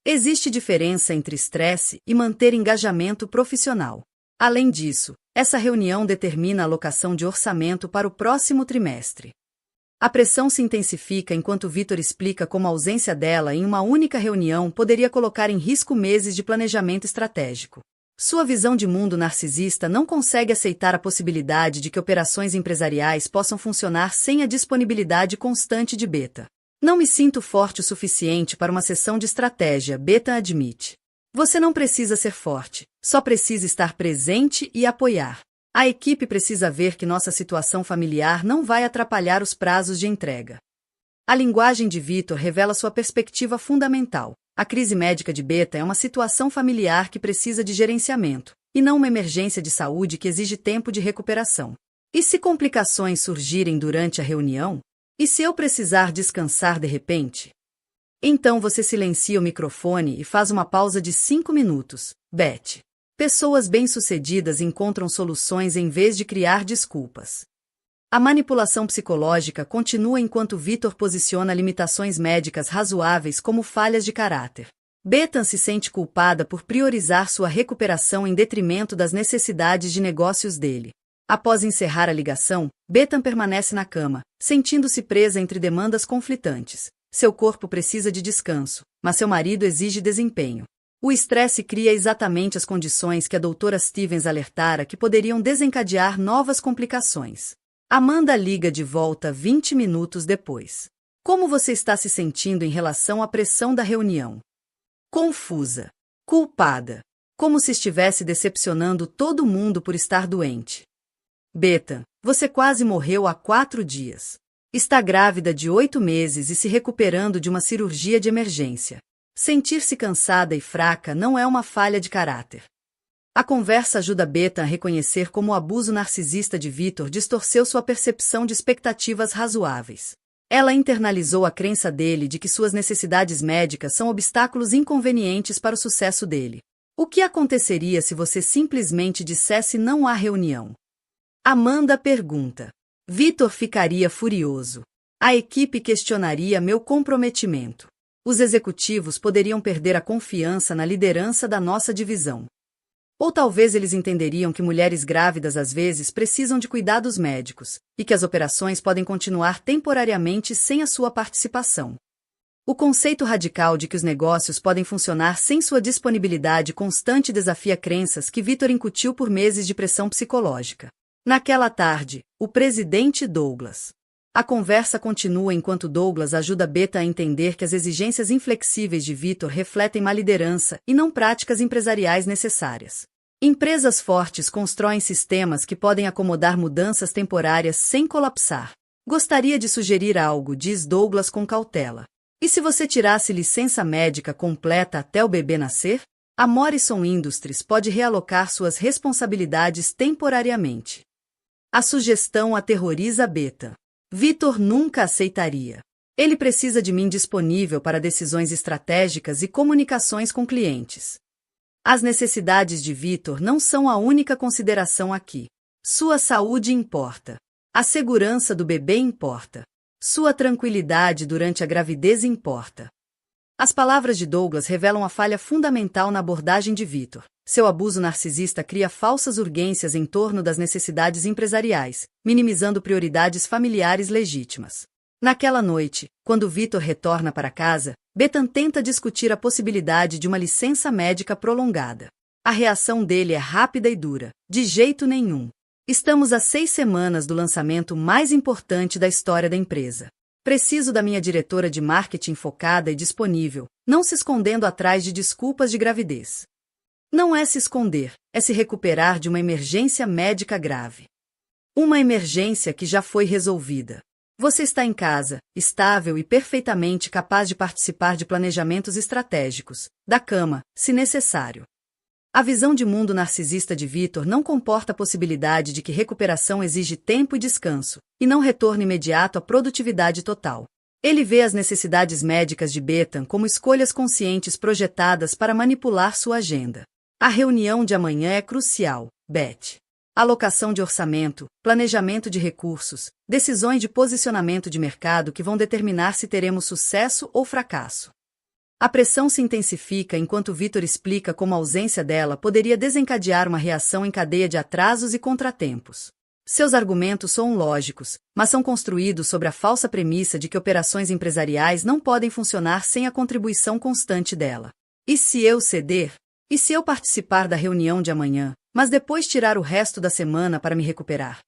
Existe diferença entre estresse e manter engajamento profissional. Além disso, essa reunião determina a alocação de orçamento para o próximo trimestre. A pressão se intensifica enquanto Vitor explica como a ausência dela em uma única reunião poderia colocar em risco meses de planejamento estratégico. Sua visão de mundo narcisista não consegue aceitar a possibilidade de que operações empresariais possam funcionar sem a disponibilidade constante de Beta. Não me sinto forte o suficiente para uma sessão de estratégia, Beta admite. Você não precisa ser forte, só precisa estar presente e apoiar. A equipe precisa ver que nossa situação familiar não vai atrapalhar os prazos de entrega. A linguagem de Vitor revela sua perspectiva fundamental. A crise médica de Beta é uma situação familiar que precisa de gerenciamento, e não uma emergência de saúde que exige tempo de recuperação. E se complicações surgirem durante a reunião? E se eu precisar descansar de repente? Então você silencia o microfone e faz uma pausa de 5 minutos, Beth. Pessoas bem-sucedidas encontram soluções em vez de criar desculpas. A manipulação psicológica continua enquanto Vitor posiciona limitações médicas razoáveis como falhas de caráter. Beta se sente culpada por priorizar sua recuperação em detrimento das necessidades de negócios dele. Após encerrar a ligação, Beta permanece na cama, sentindo-se presa entre demandas conflitantes. Seu corpo precisa de descanso, mas seu marido exige desempenho. O estresse cria exatamente as condições que a doutora Stevens alertara que poderiam desencadear novas complicações. Amanda liga de volta 20 minutos depois. Como você está se sentindo em relação à pressão da reunião? Confusa. Culpada. Como se estivesse decepcionando todo mundo por estar doente. Beta, você quase morreu há 4 dias. Está grávida de 8 meses e se recuperando de uma cirurgia de emergência. Sentir-se cansada e fraca não é uma falha de caráter. A conversa ajuda Beta a reconhecer como o abuso narcisista de Victor distorceu sua percepção de expectativas razoáveis. Ela internalizou a crença dele de que suas necessidades médicas são obstáculos inconvenientes para o sucesso dele. O que aconteceria se você simplesmente dissesse não à reunião? Amanda pergunta. Victor ficaria furioso. A equipe questionaria meu comprometimento. Os executivos poderiam perder a confiança na liderança da nossa divisão. Ou talvez eles entenderiam que mulheres grávidas às vezes precisam de cuidados médicos, e que as operações podem continuar temporariamente sem a sua participação. O conceito radical de que os negócios podem funcionar sem sua disponibilidade constante desafia crenças que Victor incutiu por meses de pressão psicológica. Naquela tarde, o presidente Douglas. A conversa continua enquanto Douglas ajuda Beta a entender que as exigências inflexíveis de Victor refletem má liderança e não práticas empresariais necessárias. Empresas fortes constroem sistemas que podem acomodar mudanças temporárias sem colapsar. Gostaria de sugerir algo, diz Douglas com cautela. E se você tirasse licença médica completa até o bebê nascer? A Morrison Industries pode realocar suas responsabilidades temporariamente. A sugestão aterroriza Beta. Victor nunca aceitaria. Ele precisa de mim disponível para decisões estratégicas e comunicações com clientes. As necessidades de Victor não são a única consideração aqui. Sua saúde importa. A segurança do bebê importa. Sua tranquilidade durante a gravidez importa. As palavras de Douglas revelam a falha fundamental na abordagem de Victor. Seu abuso narcisista cria falsas urgências em torno das necessidades empresariais, minimizando prioridades familiares legítimas. Naquela noite, quando Victor retorna para casa, Beta tenta discutir a possibilidade de uma licença médica prolongada. A reação dele é rápida e dura. De jeito nenhum. Estamos a 6 semanas do lançamento mais importante da história da empresa. Preciso da minha diretora de marketing focada e disponível, não se escondendo atrás de desculpas de gravidez. Não é se esconder, é se recuperar de uma emergência médica grave. Uma emergência que já foi resolvida. Você está em casa, estável e perfeitamente capaz de participar de planejamentos estratégicos, da cama, se necessário. A visão de mundo narcisista de Victor não comporta a possibilidade de que recuperação exige tempo e descanso, e não retorno imediato à produtividade total. Ele vê as necessidades médicas de Beta como escolhas conscientes projetadas para manipular sua agenda. A reunião de amanhã é crucial, Beth. Alocação de orçamento, planejamento de recursos, decisões de posicionamento de mercado que vão determinar se teremos sucesso ou fracasso. A pressão se intensifica enquanto Victor explica como a ausência dela poderia desencadear uma reação em cadeia de atrasos e contratempos. Seus argumentos são lógicos, mas são construídos sobre a falsa premissa de que operações empresariais não podem funcionar sem a contribuição constante dela. E se eu ceder? E se eu participar da reunião de amanhã, mas depois tirar o resto da semana para me recuperar?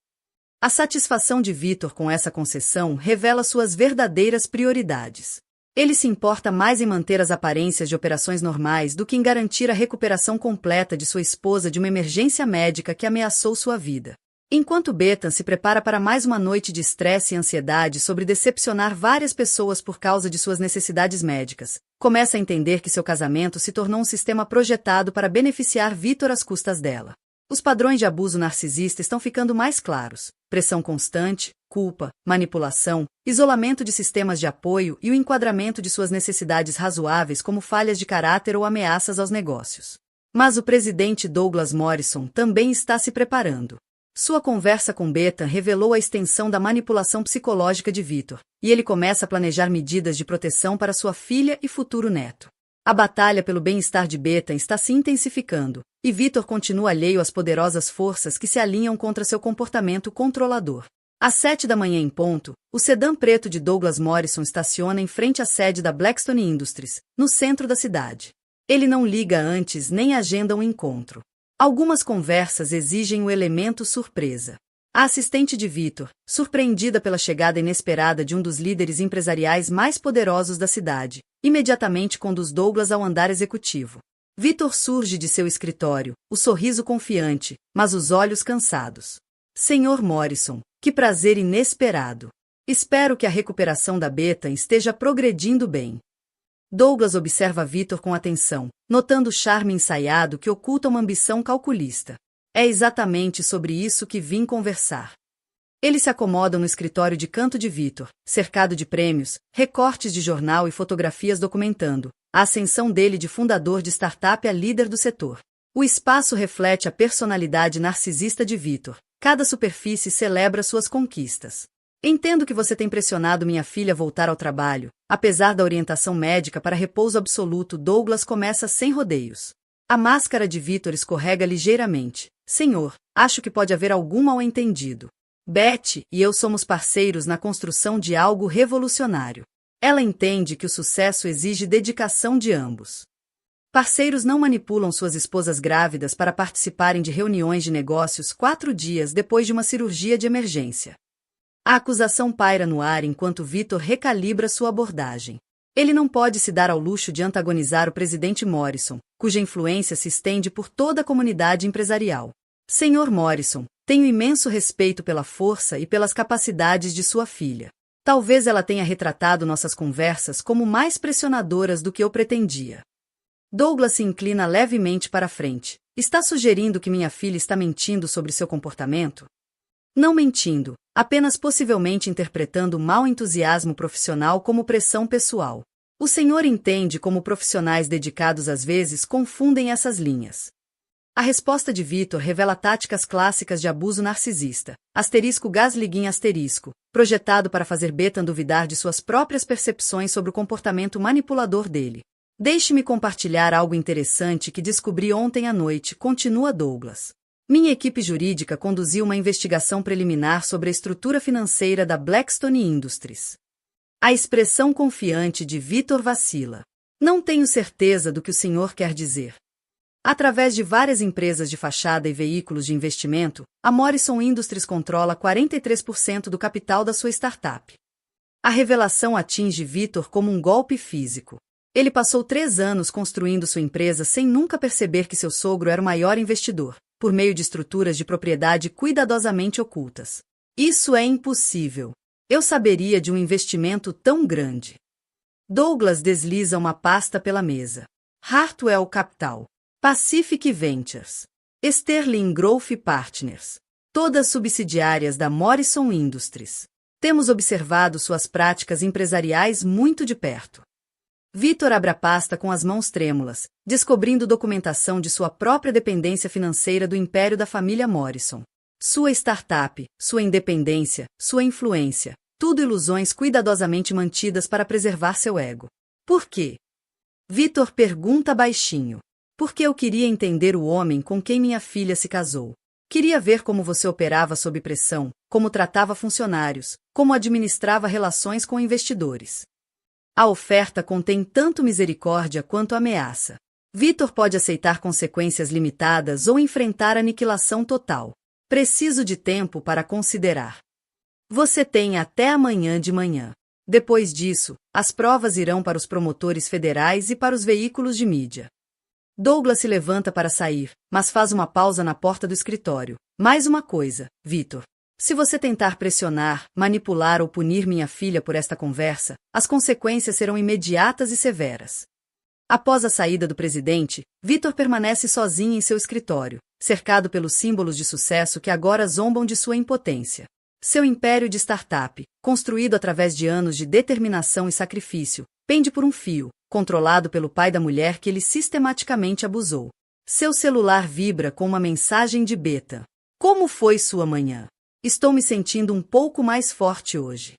A satisfação de Victor com essa concessão revela suas verdadeiras prioridades. Ele se importa mais em manter as aparências de operações normais do que em garantir a recuperação completa de sua esposa de uma emergência médica que ameaçou sua vida. Enquanto Beta se prepara para mais uma noite de estresse e ansiedade sobre decepcionar várias pessoas por causa de suas necessidades médicas, começa a entender que seu casamento se tornou um sistema projetado para beneficiar Victor às custas dela. Os padrões de abuso narcisista estão ficando mais claros: pressão constante, culpa, manipulação, isolamento de sistemas de apoio e o enquadramento de suas necessidades razoáveis como falhas de caráter ou ameaças aos negócios. Mas o presidente Douglas Morrison também está se preparando. Sua conversa com Beta revelou a extensão da manipulação psicológica de Victor, e ele começa a planejar medidas de proteção para sua filha e futuro neto. A batalha pelo bem-estar de Beta está se intensificando, e Victor continua alheio às poderosas forças que se alinham contra seu comportamento controlador. Às 7 da manhã em ponto, o sedã preto de Douglas Morrison estaciona em frente à sede da Blackstone Industries, no centro da cidade. Ele não liga antes nem agenda um encontro. Algumas conversas exigem o elemento surpresa. A assistente de Victor, surpreendida pela chegada inesperada de um dos líderes empresariais mais poderosos da cidade, imediatamente conduz Douglas ao andar executivo. Victor surge de seu escritório, o sorriso confiante, mas os olhos cansados. Senhor Morrison, que prazer inesperado. Espero que a recuperação da Beta esteja progredindo bem. Douglas observa Vitor com atenção, notando o charme ensaiado que oculta uma ambição calculista. É exatamente sobre isso que vim conversar. Eles se acomodam no escritório de canto de Vitor, cercado de prêmios, recortes de jornal e fotografias documentando a ascensão dele de fundador de startup a líder do setor. O espaço reflete a personalidade narcisista de Vitor. Cada superfície celebra suas conquistas. Entendo que você tem pressionado minha filha a voltar ao trabalho. Apesar da orientação médica para repouso absoluto, Douglas começa sem rodeios. A máscara de Vitor escorrega ligeiramente. Senhor, acho que pode haver algum mal-entendido. Beth e eu somos parceiros na construção de algo revolucionário. Ela entende que o sucesso exige dedicação de ambos. Parceiros não manipulam suas esposas grávidas para participarem de reuniões de negócios 4 dias depois de uma cirurgia de emergência. A acusação paira no ar enquanto Vitor recalibra sua abordagem. Ele não pode se dar ao luxo de antagonizar o presidente Morrison, cuja influência se estende por toda a comunidade empresarial. Senhor Morrison, tenho imenso respeito pela força e pelas capacidades de sua filha. Talvez ela tenha retratado nossas conversas como mais pressionadoras do que eu pretendia. Douglas se inclina levemente para frente. Está sugerindo que minha filha está mentindo sobre seu comportamento? Não mentindo, apenas possivelmente interpretando mau entusiasmo profissional como pressão pessoal. O senhor entende como profissionais dedicados às vezes confundem essas linhas. A resposta de Vitor revela táticas clássicas de abuso narcisista, *gaslighting*, projetado para fazer Bethan duvidar de suas próprias percepções sobre o comportamento manipulador dele. Deixe-me compartilhar algo interessante que descobri ontem à noite, continua Douglas. Minha equipe jurídica conduziu uma investigação preliminar sobre a estrutura financeira da Blackstone Industries. A expressão confiante de Vitor vacila. Não tenho certeza do que o senhor quer dizer. Através de várias empresas de fachada e veículos de investimento, a Morrison Industries controla 43% do capital da sua startup. A revelação atinge Vitor como um golpe físico. Ele passou 3 anos construindo sua empresa sem nunca perceber que seu sogro era o maior investidor, por meio de estruturas de propriedade cuidadosamente ocultas. Isso é impossível. Eu saberia de um investimento tão grande. Douglas desliza uma pasta pela mesa. Hartwell Capital. Pacific Ventures. Sterling Growth Partners. Todas subsidiárias da Morrison Industries. Temos observado suas práticas empresariais muito de perto. Vitor abre a pasta com as mãos trêmulas, descobrindo documentação de sua própria dependência financeira do império da família Morrison. Sua startup, sua independência, sua influência, tudo ilusões cuidadosamente mantidas para preservar seu ego. Por quê? Vitor pergunta baixinho. Porque eu queria entender o homem com quem minha filha se casou. Queria ver como você operava sob pressão, como tratava funcionários, como administrava relações com investidores. A oferta contém tanto misericórdia quanto ameaça. Vitor pode aceitar consequências limitadas ou enfrentar aniquilação total. Preciso de tempo para considerar. Você tem até amanhã de manhã. Depois disso, as provas irão para os promotores federais e para os veículos de mídia. Douglas se levanta para sair, mas faz uma pausa na porta do escritório. Mais uma coisa, Vitor. Se você tentar pressionar, manipular ou punir minha filha por esta conversa, as consequências serão imediatas e severas. Após a saída do presidente, Vitor permanece sozinho em seu escritório, cercado pelos símbolos de sucesso que agora zombam de sua impotência. Seu império de startup, construído através de anos de determinação e sacrifício, pende por um fio, controlado pelo pai da mulher que ele sistematicamente abusou. Seu celular vibra com uma mensagem de Bethan. Como foi sua manhã? Estou me sentindo um pouco mais forte hoje.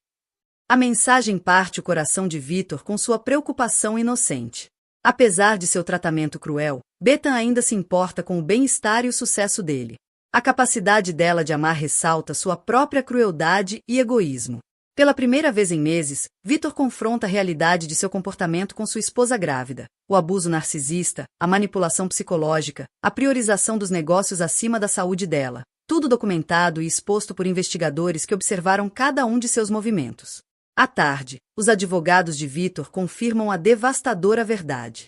A mensagem parte o coração de Vitor com sua preocupação inocente. Apesar de seu tratamento cruel, Bethan ainda se importa com o bem-estar e o sucesso dele. A capacidade dela de amar ressalta sua própria crueldade e egoísmo. Pela primeira vez em meses, Vitor confronta a realidade de seu comportamento com sua esposa grávida, o abuso narcisista, a manipulação psicológica, a priorização dos negócios acima da saúde dela, tudo documentado e exposto por investigadores que observaram cada um de seus movimentos. À tarde, os advogados de Vitor confirmam a devastadora verdade.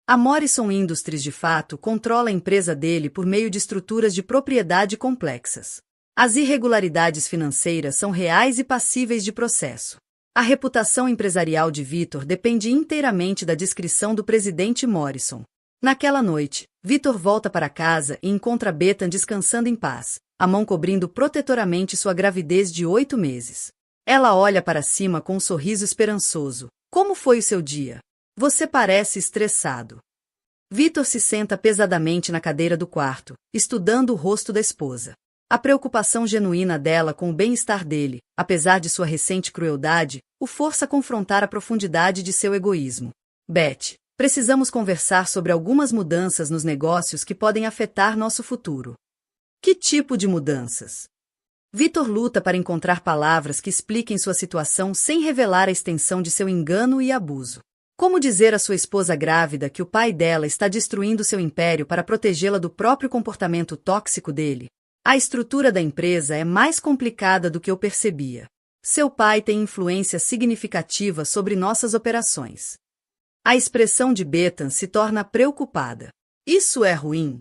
A Morrison Industries de fato controla a empresa dele por meio de estruturas de propriedade complexas. As irregularidades financeiras são reais e passíveis de processo. A reputação empresarial de Vitor depende inteiramente da discrição do presidente Morrison. Naquela noite, Vitor volta para casa e encontra Bethan descansando em paz, a mão cobrindo protetoramente sua gravidez de 8 meses. Ela olha para cima com um sorriso esperançoso. Como foi o seu dia? Você parece estressado. Vitor se senta pesadamente na cadeira do quarto, estudando o rosto da esposa. A preocupação genuína dela com o bem-estar dele, apesar de sua recente crueldade, o força a confrontar a profundidade de seu egoísmo. Beth, precisamos conversar sobre algumas mudanças nos negócios que podem afetar nosso futuro. Que tipo de mudanças? Vitor luta para encontrar palavras que expliquem sua situação sem revelar a extensão de seu engano e abuso. Como dizer à sua esposa grávida que o pai dela está destruindo seu império para protegê-la do próprio comportamento tóxico dele? A estrutura da empresa é mais complicada do que eu percebia. Seu pai tem influência significativa sobre nossas operações. A expressão de Bethan se torna preocupada. Isso é ruim?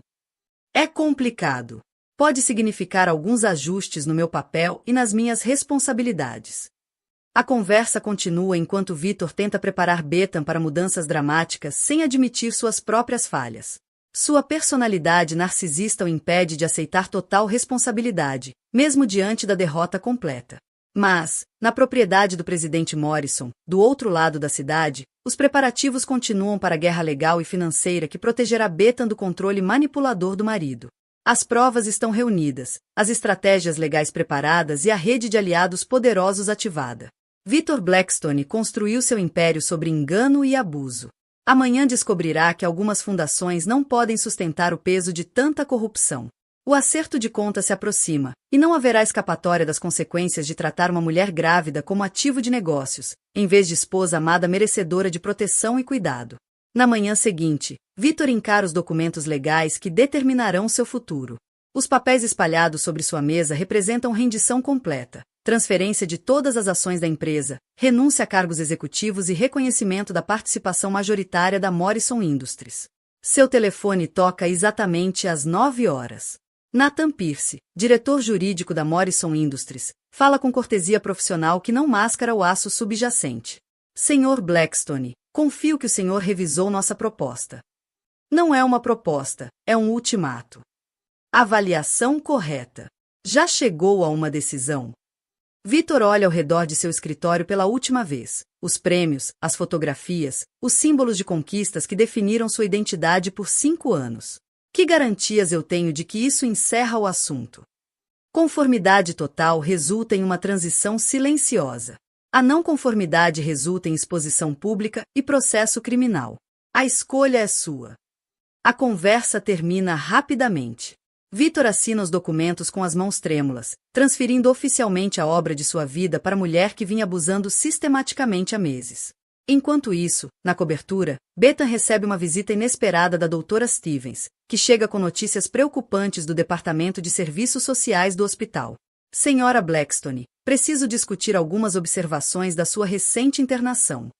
É complicado. Pode significar alguns ajustes no meu papel e nas minhas responsabilidades. A conversa continua enquanto Vitor tenta preparar Bethan para mudanças dramáticas sem admitir suas próprias falhas. Sua personalidade narcisista o impede de aceitar total responsabilidade, mesmo diante da derrota completa. Mas, na propriedade do presidente Morrison, do outro lado da cidade, os preparativos continuam para a guerra legal e financeira que protegerá Bethan do controle manipulador do marido. As provas estão reunidas, as estratégias legais preparadas e a rede de aliados poderosos ativada. Vitor Blackstone construiu seu império sobre engano e abuso. Amanhã descobrirá que algumas fundações não podem sustentar o peso de tanta corrupção. O acerto de contas se aproxima, e não haverá escapatória das consequências de tratar uma mulher grávida como ativo de negócios, em vez de esposa amada merecedora de proteção e cuidado. Na manhã seguinte, Vitor encara os documentos legais que determinarão seu futuro. Os papéis espalhados sobre sua mesa representam rendição completa, transferência de todas as ações da empresa, renúncia a cargos executivos e reconhecimento da participação majoritária da Morrison Industries. Seu telefone toca exatamente às 9 horas. Nathan Pierce, diretor jurídico da Morrison Industries, fala com cortesia profissional que não mascara o aço subjacente. Senhor Blackstone, confio que o senhor revisou nossa proposta. Não é uma proposta, é um ultimato. Avaliação correta. Já chegou a uma decisão? Vitor olha ao redor de seu escritório pela última vez. Os prêmios, as fotografias, os símbolos de conquistas que definiram sua identidade por 5 anos. Que garantias eu tenho de que isso encerra o assunto? Conformidade total resulta em uma transição silenciosa. A não conformidade resulta em exposição pública e processo criminal. A escolha é sua. A conversa termina rapidamente. Vitor assina os documentos com as mãos trêmulas, transferindo oficialmente a obra de sua vida para a mulher que vinha abusando sistematicamente há meses. Enquanto isso, na cobertura, Bethan recebe uma visita inesperada da doutora Stevens, que chega com notícias preocupantes do Departamento de Serviços Sociais do hospital. Senhora Blackstone, preciso discutir algumas observações da sua recente internação.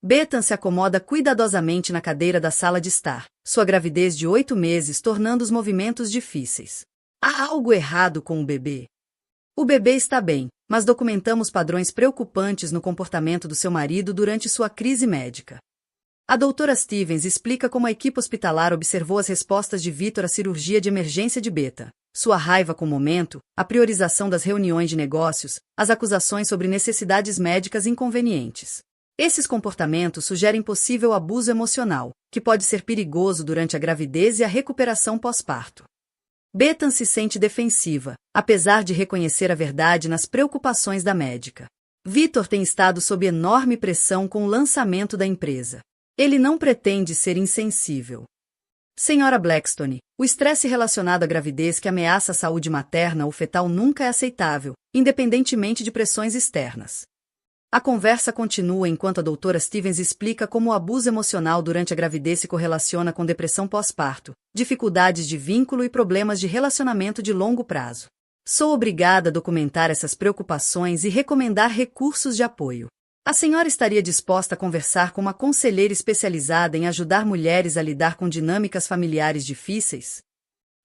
Bethan se acomoda cuidadosamente na cadeira da sala de estar, sua gravidez de 8 meses tornando os movimentos difíceis. Há algo errado com o bebê? O bebê está bem, mas documentamos padrões preocupantes no comportamento do seu marido durante sua crise médica. A doutora Stevens explica como a equipe hospitalar observou as respostas de Vitor à cirurgia de emergência de Bethan, sua raiva com o momento, a priorização das reuniões de negócios, as acusações sobre necessidades médicas inconvenientes. Esses comportamentos sugerem possível abuso emocional, que pode ser perigoso durante a gravidez e a recuperação pós-parto. Bethan se sente defensiva, apesar de reconhecer a verdade nas preocupações da médica. Vitor tem estado sob enorme pressão com o lançamento da empresa. Ele não pretende ser insensível. Senhora Blackstone, o estresse relacionado à gravidez que ameaça a saúde materna ou fetal nunca é aceitável, independentemente de pressões externas. A conversa continua enquanto a doutora Stevens explica como o abuso emocional durante a gravidez se correlaciona com depressão pós-parto, dificuldades de vínculo e problemas de relacionamento de longo prazo. Sou obrigada a documentar essas preocupações e recomendar recursos de apoio. A senhora estaria disposta a conversar com uma conselheira especializada em ajudar mulheres a lidar com dinâmicas familiares difíceis?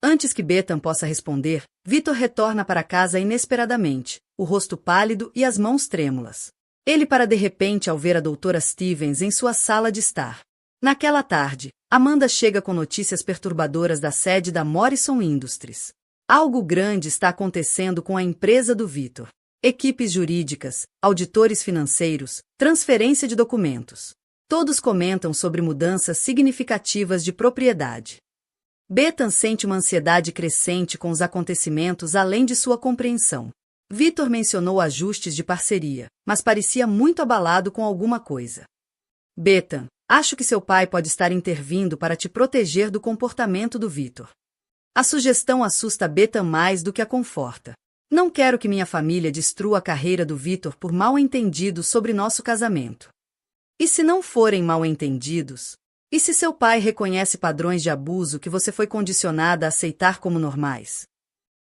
Antes que Bethan possa responder, Vitor retorna para casa inesperadamente, o rosto pálido e as mãos trêmulas. Ele para de repente ao ver a doutora Stevens em sua sala de estar. Naquela tarde, Amanda chega com notícias perturbadoras da sede da Morrison Industries. Algo grande está acontecendo com a empresa do Victor. Equipes jurídicas, auditores financeiros, transferência de documentos. Todos comentam sobre mudanças significativas de propriedade. Bethan sente uma ansiedade crescente com os acontecimentos além de sua compreensão. Victor mencionou ajustes de parceria, mas parecia muito abalado com alguma coisa. Bethan, acho que seu pai pode estar intervindo para te proteger do comportamento do Victor. A sugestão assusta Bethan mais do que a conforta. Não quero que minha família destrua a carreira do Victor por mal-entendidos sobre nosso casamento. E se não forem mal-entendidos? E se seu pai reconhece padrões de abuso que você foi condicionada a aceitar como normais?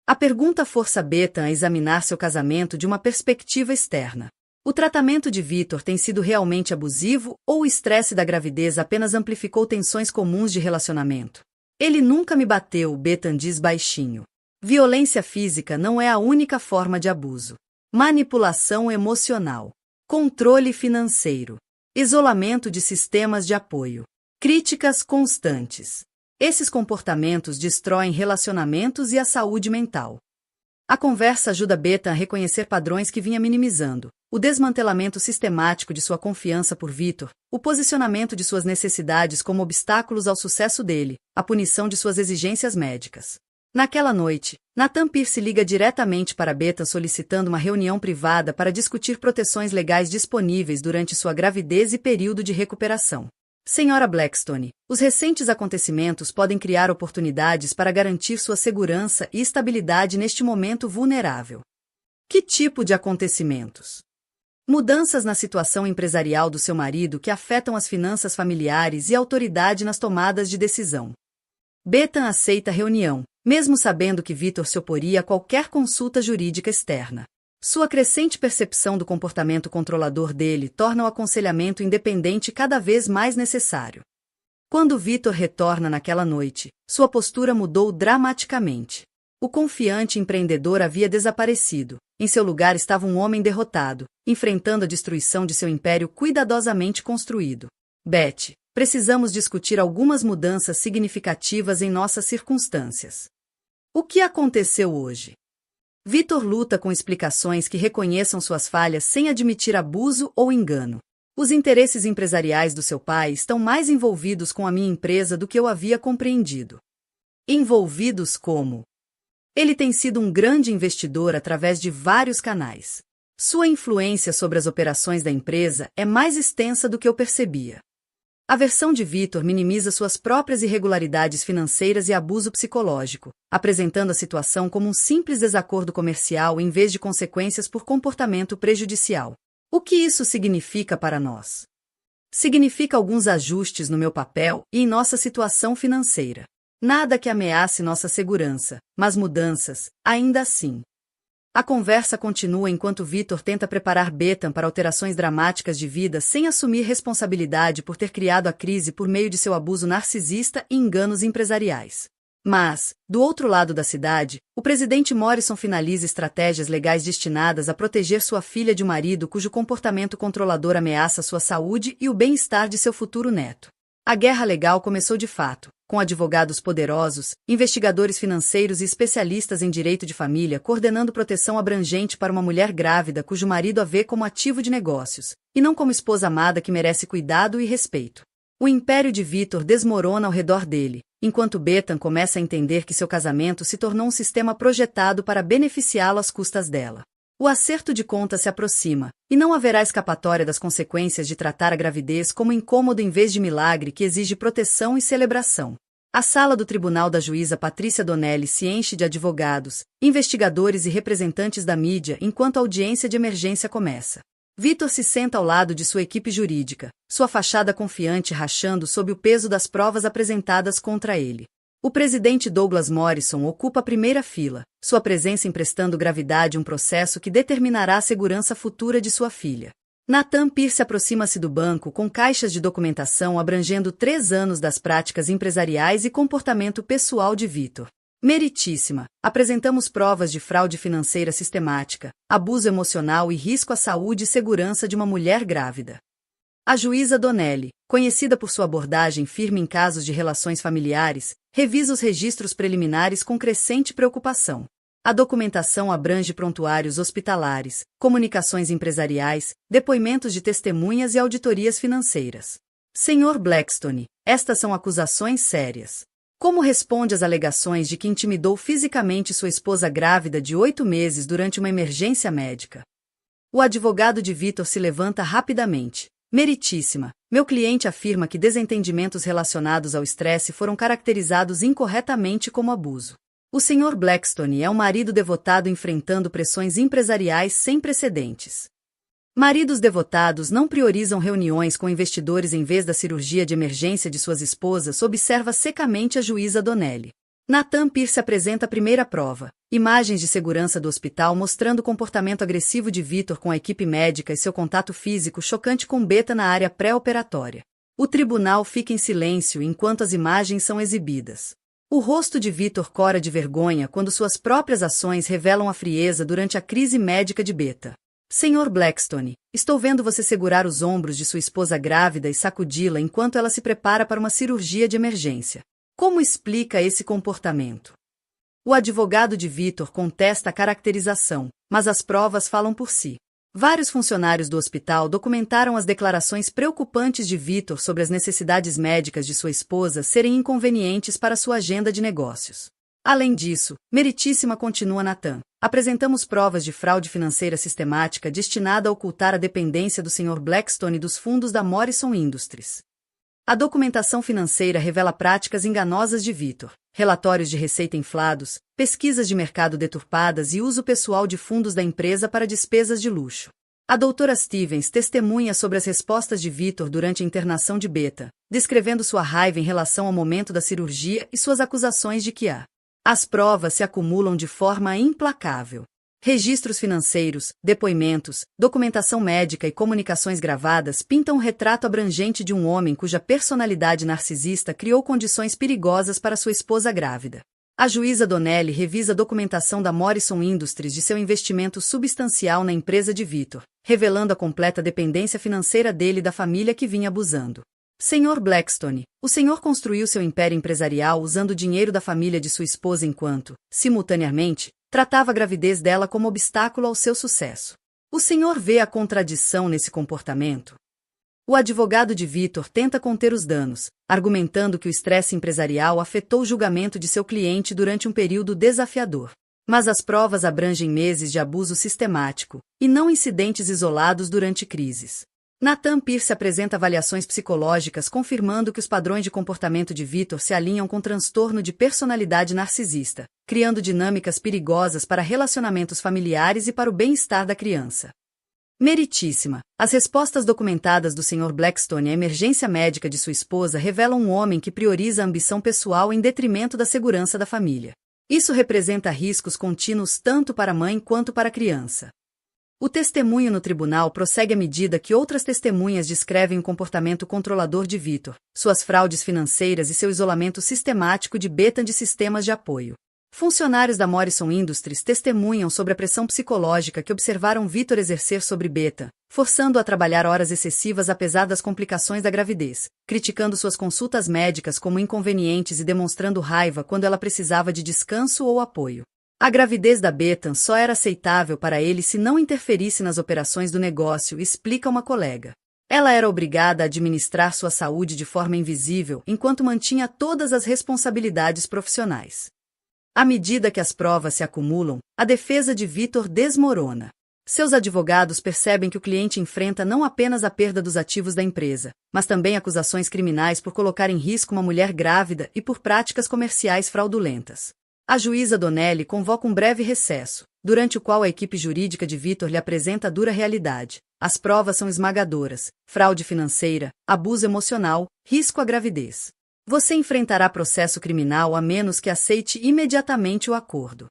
A pergunta força Bethan a examinar seu casamento de uma perspectiva externa. O tratamento de Victor tem sido realmente abusivo ou o estresse da gravidez apenas amplificou tensões comuns de relacionamento? Ele nunca me bateu, Bethan diz baixinho. Violência física não é a única forma de abuso. Manipulação emocional. Controle financeiro. Isolamento de sistemas de apoio. Críticas constantes. Esses comportamentos destroem relacionamentos e a saúde mental. A conversa ajuda Bethan a reconhecer padrões que vinha minimizando. O desmantelamento sistemático de sua confiança por Victor, o posicionamento de suas necessidades como obstáculos ao sucesso dele, a punição de suas exigências médicas. Naquela noite, Nathan Pierce liga diretamente para Bethan solicitando uma reunião privada para discutir proteções legais disponíveis durante sua gravidez e período de recuperação. Senhora Blackstone, os recentes acontecimentos podem criar oportunidades para garantir sua segurança e estabilidade neste momento vulnerável. Que tipo de acontecimentos? Mudanças na situação empresarial do seu marido que afetam as finanças familiares e a autoridade nas tomadas de decisão. Bethan aceita a reunião, mesmo sabendo que Victor se oporia a qualquer consulta jurídica externa. Sua crescente percepção do comportamento controlador dele torna o aconselhamento independente cada vez mais necessário. Quando Victor retorna naquela noite, sua postura mudou dramaticamente. O confiante empreendedor havia desaparecido. Em seu lugar estava um homem derrotado, enfrentando a destruição de seu império cuidadosamente construído. Beth, precisamos discutir algumas mudanças significativas em nossas circunstâncias. O que aconteceu hoje? Victor luta com explicações que reconheçam suas falhas sem admitir abuso ou engano. Os interesses empresariais do seu pai estão mais envolvidos com a minha empresa do que eu havia compreendido. Envolvidos como? Ele tem sido um grande investidor através de vários canais. Sua influência sobre as operações da empresa é mais extensa do que eu percebia. A versão de Victor minimiza suas próprias irregularidades financeiras e abuso psicológico, apresentando a situação como um simples desacordo comercial em vez de consequências por comportamento prejudicial. O que isso significa para nós? Significa alguns ajustes no meu papel e em nossa situação financeira. Nada que ameace nossa segurança, mas mudanças, ainda assim. A conversa continua enquanto Victor tenta preparar Bethan para alterações dramáticas de vida sem assumir responsabilidade por ter criado a crise por meio de seu abuso narcisista e enganos empresariais. Mas, do outro lado da cidade, o presidente Morrison finaliza estratégias legais destinadas a proteger sua filha de um marido cujo comportamento controlador ameaça sua saúde e o bem-estar de seu futuro neto. A guerra legal começou de fato, com advogados poderosos, investigadores financeiros e especialistas em direito de família coordenando proteção abrangente para uma mulher grávida cujo marido a vê como ativo de negócios, e não como esposa amada que merece cuidado e respeito. O império de Victor desmorona ao redor dele, enquanto Bethan começa a entender que seu casamento se tornou um sistema projetado para beneficiá-lo às custas dela. O acerto de contas se aproxima, e não haverá escapatória das consequências de tratar a gravidez como incômodo em vez de milagre que exige proteção e celebração. A sala do tribunal da juíza Patrícia Donnelly se enche de advogados, investigadores e representantes da mídia enquanto a audiência de emergência começa. Victor se senta ao lado de sua equipe jurídica, sua fachada confiante rachando sob o peso das provas apresentadas contra ele. O presidente Douglas Morrison ocupa a primeira fila, sua presença emprestando gravidade a um processo que determinará a segurança futura de sua filha. Nathan Pierce aproxima-se do banco com caixas de documentação abrangendo 3 anos das práticas empresariais e comportamento pessoal de Victor. Meritíssima, apresentamos provas de fraude financeira sistemática, abuso emocional e risco à saúde e segurança de uma mulher grávida. A juíza Donnelly, conhecida por sua abordagem firme em casos de relações familiares, revisa os registros preliminares com crescente preocupação. A documentação abrange prontuários hospitalares, comunicações empresariais, depoimentos de testemunhas e auditorias financeiras. Sr. Blackstone, estas são acusações sérias. Como responde às alegações de que intimidou fisicamente sua esposa grávida de 8 meses durante uma emergência médica? O advogado de Victor se levanta rapidamente. Meritíssima, meu cliente afirma que desentendimentos relacionados ao estresse foram caracterizados incorretamente como abuso. O Sr. Blackstone é um marido devotado enfrentando pressões empresariais sem precedentes. Maridos devotados não priorizam reuniões com investidores em vez da cirurgia de emergência de suas esposas, observa secamente a juíza Donnelly. Nathan Pierce apresenta a primeira prova, imagens de segurança do hospital mostrando o comportamento agressivo de Victor com a equipe médica e seu contato físico chocante com Beta na área pré-operatória. O tribunal fica em silêncio enquanto as imagens são exibidas. O rosto de Victor cora de vergonha quando suas próprias ações revelam a frieza durante a crise médica de Beta. Sr. Blackstone, estou vendo você segurar os ombros de sua esposa grávida e sacudi-la enquanto ela se prepara para uma cirurgia de emergência. Como explica esse comportamento? O advogado de Victor contesta a caracterização, mas as provas falam por si. Vários funcionários do hospital documentaram as declarações preocupantes de Victor sobre as necessidades médicas de sua esposa serem inconvenientes para sua agenda de negócios. Além disso, Meritíssima continua Nathan. Apresentamos provas de fraude financeira sistemática destinada a ocultar a dependência do Sr. Blackstone dos fundos da Morrison Industries. A documentação financeira revela práticas enganosas de Victor, relatórios de receita inflados, pesquisas de mercado deturpadas e uso pessoal de fundos da empresa para despesas de luxo. A doutora Stevens testemunha sobre as respostas de Victor durante a internação de Beta, descrevendo sua raiva em relação ao momento da cirurgia e suas acusações de que as provas se acumulam de forma implacável. Registros financeiros, depoimentos, documentação médica e comunicações gravadas pintam um retrato abrangente de um homem cuja personalidade narcisista criou condições perigosas para sua esposa grávida. A juíza Donnelly revisa a documentação da Morrison Industries de seu investimento substancial na empresa de Victor, revelando a completa dependência financeira dele e da família que vinha abusando. Sr. Blackstone, o senhor construiu seu império empresarial usando o dinheiro da família de sua esposa enquanto, simultaneamente, tratava a gravidez dela como obstáculo ao seu sucesso. O senhor vê a contradição nesse comportamento? O advogado de Victor tenta conter os danos, argumentando que o estresse empresarial afetou o julgamento de seu cliente durante um período desafiador. Mas as provas abrangem meses de abuso sistemático, e não incidentes isolados durante crises. Nathan Pierce apresenta avaliações psicológicas confirmando que os padrões de comportamento de Victor se alinham com transtorno de personalidade narcisista, criando dinâmicas perigosas para relacionamentos familiares e para o bem-estar da criança. Meritíssima, as respostas documentadas do Sr. Blackstone à emergência médica de sua esposa revelam um homem que prioriza a ambição pessoal em detrimento da segurança da família. Isso representa riscos contínuos tanto para a mãe quanto para a criança. O testemunho no tribunal prossegue à medida que outras testemunhas descrevem o comportamento controlador de Victor, suas fraudes financeiras e seu isolamento sistemático de Beta de sistemas de apoio. Funcionários da Morrison Industries testemunham sobre a pressão psicológica que observaram Victor exercer sobre Beta, forçando-a a trabalhar horas excessivas apesar das complicações da gravidez, criticando suas consultas médicas como inconvenientes e demonstrando raiva quando ela precisava de descanso ou apoio. A gravidez da Beta só era aceitável para ele se não interferisse nas operações do negócio, explica uma colega. Ela era obrigada a administrar sua saúde de forma invisível enquanto mantinha todas as responsabilidades profissionais. À medida que as provas se acumulam, a defesa de Victor desmorona. Seus advogados percebem que o cliente enfrenta não apenas a perda dos ativos da empresa, mas também acusações criminais por colocar em risco uma mulher grávida e por práticas comerciais fraudulentas. A juíza Donnelly convoca um breve recesso, durante o qual a equipe jurídica de Victor lhe apresenta a dura realidade. As provas são esmagadoras: fraude financeira, abuso emocional, risco à gravidez. Você enfrentará processo criminal a menos que aceite imediatamente o acordo.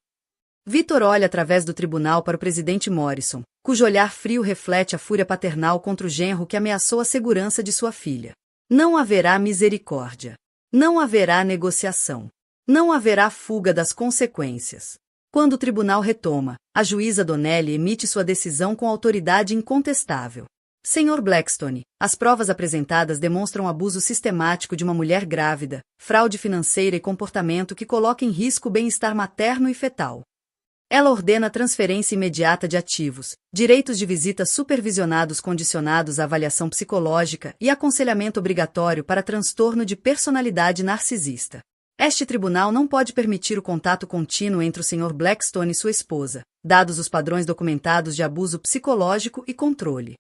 Victor olha através do tribunal para o presidente Morrison, cujo olhar frio reflete a fúria paternal contra o genro que ameaçou a segurança de sua filha. Não haverá misericórdia. Não haverá negociação. Não haverá fuga das consequências. Quando o tribunal retoma, a juíza Donnelly emite sua decisão com autoridade incontestável. Sr. Blackstone, as provas apresentadas demonstram abuso sistemático de uma mulher grávida, fraude financeira e comportamento que coloca em risco o bem-estar materno e fetal. Ela ordena transferência imediata de ativos, direitos de visita supervisionados condicionados à avaliação psicológica e aconselhamento obrigatório para transtorno de personalidade narcisista. Este tribunal não pode permitir o contato contínuo entre o Sr. Blackstone e sua esposa, dados os padrões documentados de abuso psicológico e controle.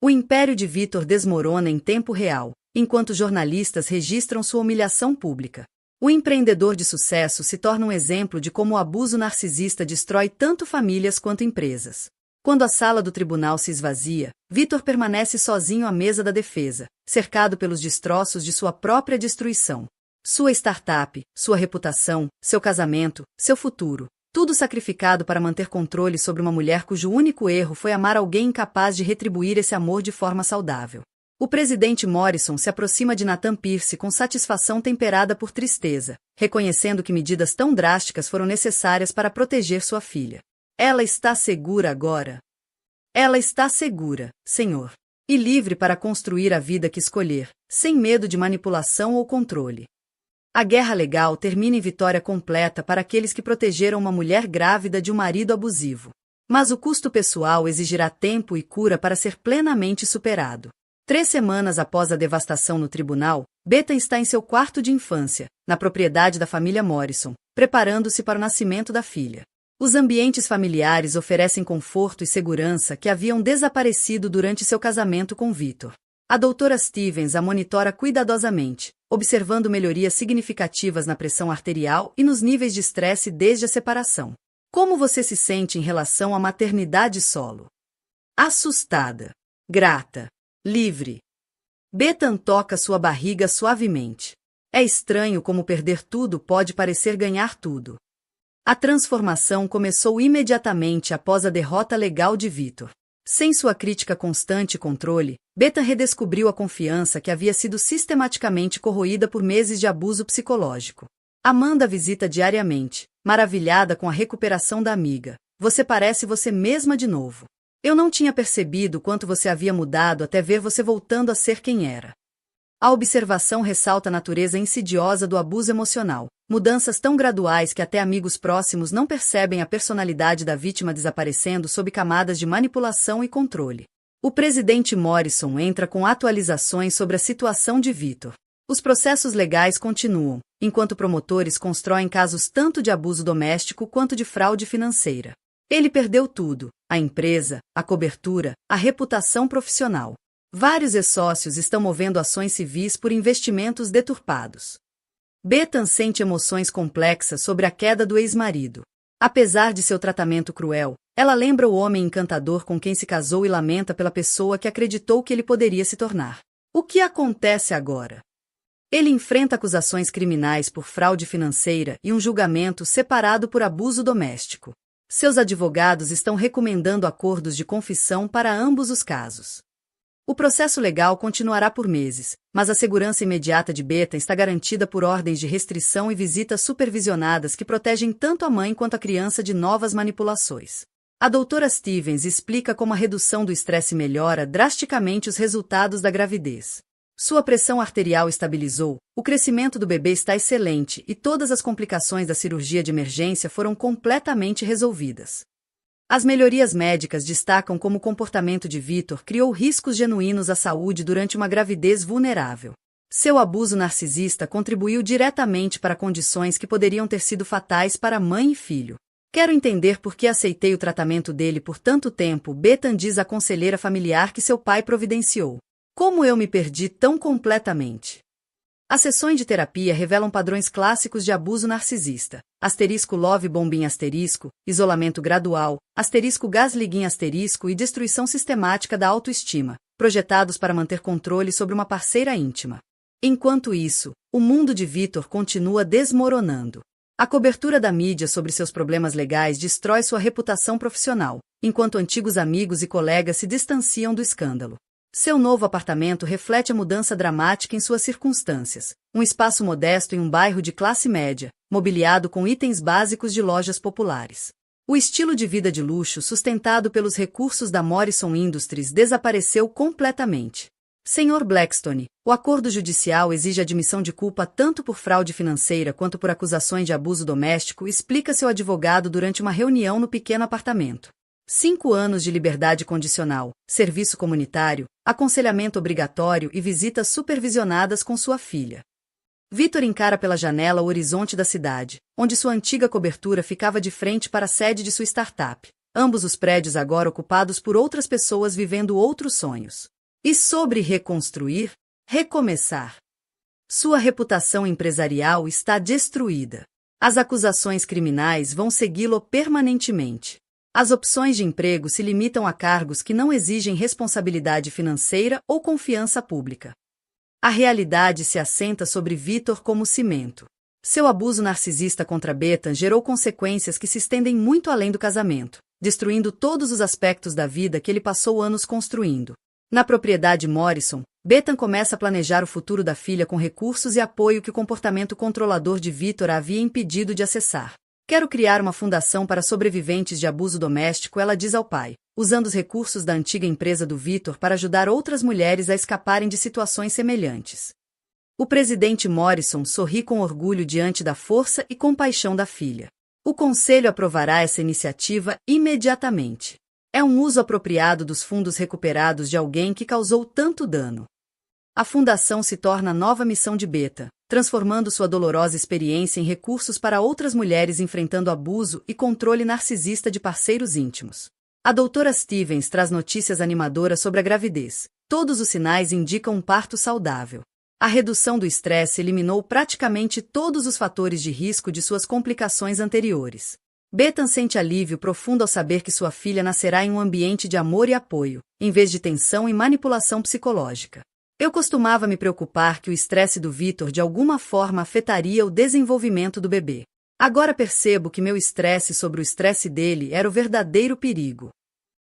O império de Victor desmorona em tempo real, enquanto jornalistas registram sua humilhação pública. O empreendedor de sucesso se torna um exemplo de como o abuso narcisista destrói tanto famílias quanto empresas. Quando a sala do tribunal se esvazia, Victor permanece sozinho à mesa da defesa, cercado pelos destroços de sua própria destruição. Sua startup, sua reputação, seu casamento, seu futuro, tudo sacrificado para manter controle sobre uma mulher cujo único erro foi amar alguém incapaz de retribuir esse amor de forma saudável. O presidente Morrison se aproxima de Nathan Pierce com satisfação temperada por tristeza, reconhecendo que medidas tão drásticas foram necessárias para proteger sua filha. Ela está segura agora. Ela está segura, senhor. E livre para construir a vida que escolher, sem medo de manipulação ou controle. A guerra legal termina em vitória completa para aqueles que protegeram uma mulher grávida de um marido abusivo. Mas o custo pessoal exigirá tempo e cura para ser plenamente superado. 3 semanas após a devastação no tribunal, Bethan está em seu quarto de infância, na propriedade da família Morrison, preparando-se para o nascimento da filha. Os ambientes familiares oferecem conforto e segurança que haviam desaparecido durante seu casamento com Victor. A doutora Stevens a monitora cuidadosamente, observando melhorias significativas na pressão arterial e nos níveis de estresse desde a separação. Como você se sente em relação à maternidade solo? Assustada. Grata. Livre. Bethan toca sua barriga suavemente. É estranho como perder tudo pode parecer ganhar tudo. A transformação começou imediatamente após a derrota legal de Victor. Sem sua crítica constante e controle, Bethan redescobriu a confiança que havia sido sistematicamente corroída por meses de abuso psicológico. Amanda visita diariamente, maravilhada com a recuperação da amiga. Você parece você mesma de novo. Eu não tinha percebido quanto você havia mudado até ver você voltando a ser quem era. A observação ressalta a natureza insidiosa do abuso emocional, mudanças tão graduais que até amigos próximos não percebem a personalidade da vítima desaparecendo sob camadas de manipulação e controle. O presidente Morrison entra com atualizações sobre a situação de Victor. Os processos legais continuam, enquanto promotores constroem casos tanto de abuso doméstico quanto de fraude financeira. Ele perdeu tudo: a empresa, a cobertura, a reputação profissional. Vários ex-sócios estão movendo ações civis por investimentos deturpados. Bethan sente emoções complexas sobre a queda do ex-marido. Apesar de seu tratamento cruel, ela lembra o homem encantador com quem se casou e lamenta pela pessoa que acreditou que ele poderia se tornar. O que acontece agora? Ele enfrenta acusações criminais por fraude financeira e um julgamento separado por abuso doméstico. Seus advogados estão recomendando acordos de confissão para ambos os casos. O processo legal continuará por meses, mas a segurança imediata de Bethan está garantida por ordens de restrição e visitas supervisionadas que protegem tanto a mãe quanto a criança de novas manipulações. A doutora Stevens explica como a redução do estresse melhora drasticamente os resultados da gravidez. Sua pressão arterial estabilizou, o crescimento do bebê está excelente e todas as complicações da cirurgia de emergência foram completamente resolvidas. As melhorias médicas destacam como o comportamento de Victor criou riscos genuínos à saúde durante uma gravidez vulnerável. Seu abuso narcisista contribuiu diretamente para condições que poderiam ter sido fatais para mãe e filho. Quero entender por que aceitei o tratamento dele por tanto tempo, Bethan diz à conselheira familiar que seu pai providenciou. Como eu me perdi tão completamente? As sessões de terapia revelam padrões clássicos de abuso narcisista. Love bombing isolamento gradual, gaslighting e destruição sistemática da autoestima, projetados para manter controle sobre uma parceira íntima. Enquanto isso, o mundo de Victor continua desmoronando. A cobertura da mídia sobre seus problemas legais destrói sua reputação profissional, enquanto antigos amigos e colegas se distanciam do escândalo. Seu novo apartamento reflete a mudança dramática em suas circunstâncias. Um espaço modesto em um bairro de classe média, mobiliado com itens básicos de lojas populares. O estilo de vida de luxo sustentado pelos recursos da Morrison Industries desapareceu completamente. Sr. Blackstone, o acordo judicial exige admissão de culpa tanto por fraude financeira quanto por acusações de abuso doméstico, explica seu advogado durante uma reunião no pequeno apartamento. 5 anos de liberdade condicional, serviço comunitário, aconselhamento obrigatório e visitas supervisionadas com sua filha. Victor encara pela janela o horizonte da cidade, onde sua antiga cobertura ficava de frente para a sede de sua startup. Ambos os prédios agora ocupados por outras pessoas vivendo outros sonhos. E sobre reconstruir, recomeçar. Sua reputação empresarial está destruída. As acusações criminais vão segui-lo permanentemente. As opções de emprego se limitam a cargos que não exigem responsabilidade financeira ou confiança pública. A realidade se assenta sobre Victor como cimento. Seu abuso narcisista contra Bethan gerou consequências que se estendem muito além do casamento, destruindo todos os aspectos da vida que ele passou anos construindo. Na propriedade Morrison, Bethan começa a planejar o futuro da filha com recursos e apoio que o comportamento controlador de Victor a havia impedido de acessar. Quero criar uma fundação para sobreviventes de abuso doméstico, ela diz ao pai, usando os recursos da antiga empresa do Victor para ajudar outras mulheres a escaparem de situações semelhantes. O presidente Morrison sorri com orgulho diante da força e compaixão da filha. O conselho aprovará essa iniciativa imediatamente. É um uso apropriado dos fundos recuperados de alguém que causou tanto dano. A fundação se torna a nova missão de Bethan, transformando sua dolorosa experiência em recursos para outras mulheres enfrentando abuso e controle narcisista de parceiros íntimos. A doutora Stevens traz notícias animadoras sobre a gravidez. Todos os sinais indicam um parto saudável. A redução do estresse eliminou praticamente todos os fatores de risco de suas complicações anteriores. Bethan sente alívio profundo ao saber que sua filha nascerá em um ambiente de amor e apoio, em vez de tensão e manipulação psicológica. Eu costumava me preocupar que o estresse do Victor de alguma forma afetaria o desenvolvimento do bebê. Agora percebo que meu estresse sobre o estresse dele era o verdadeiro perigo.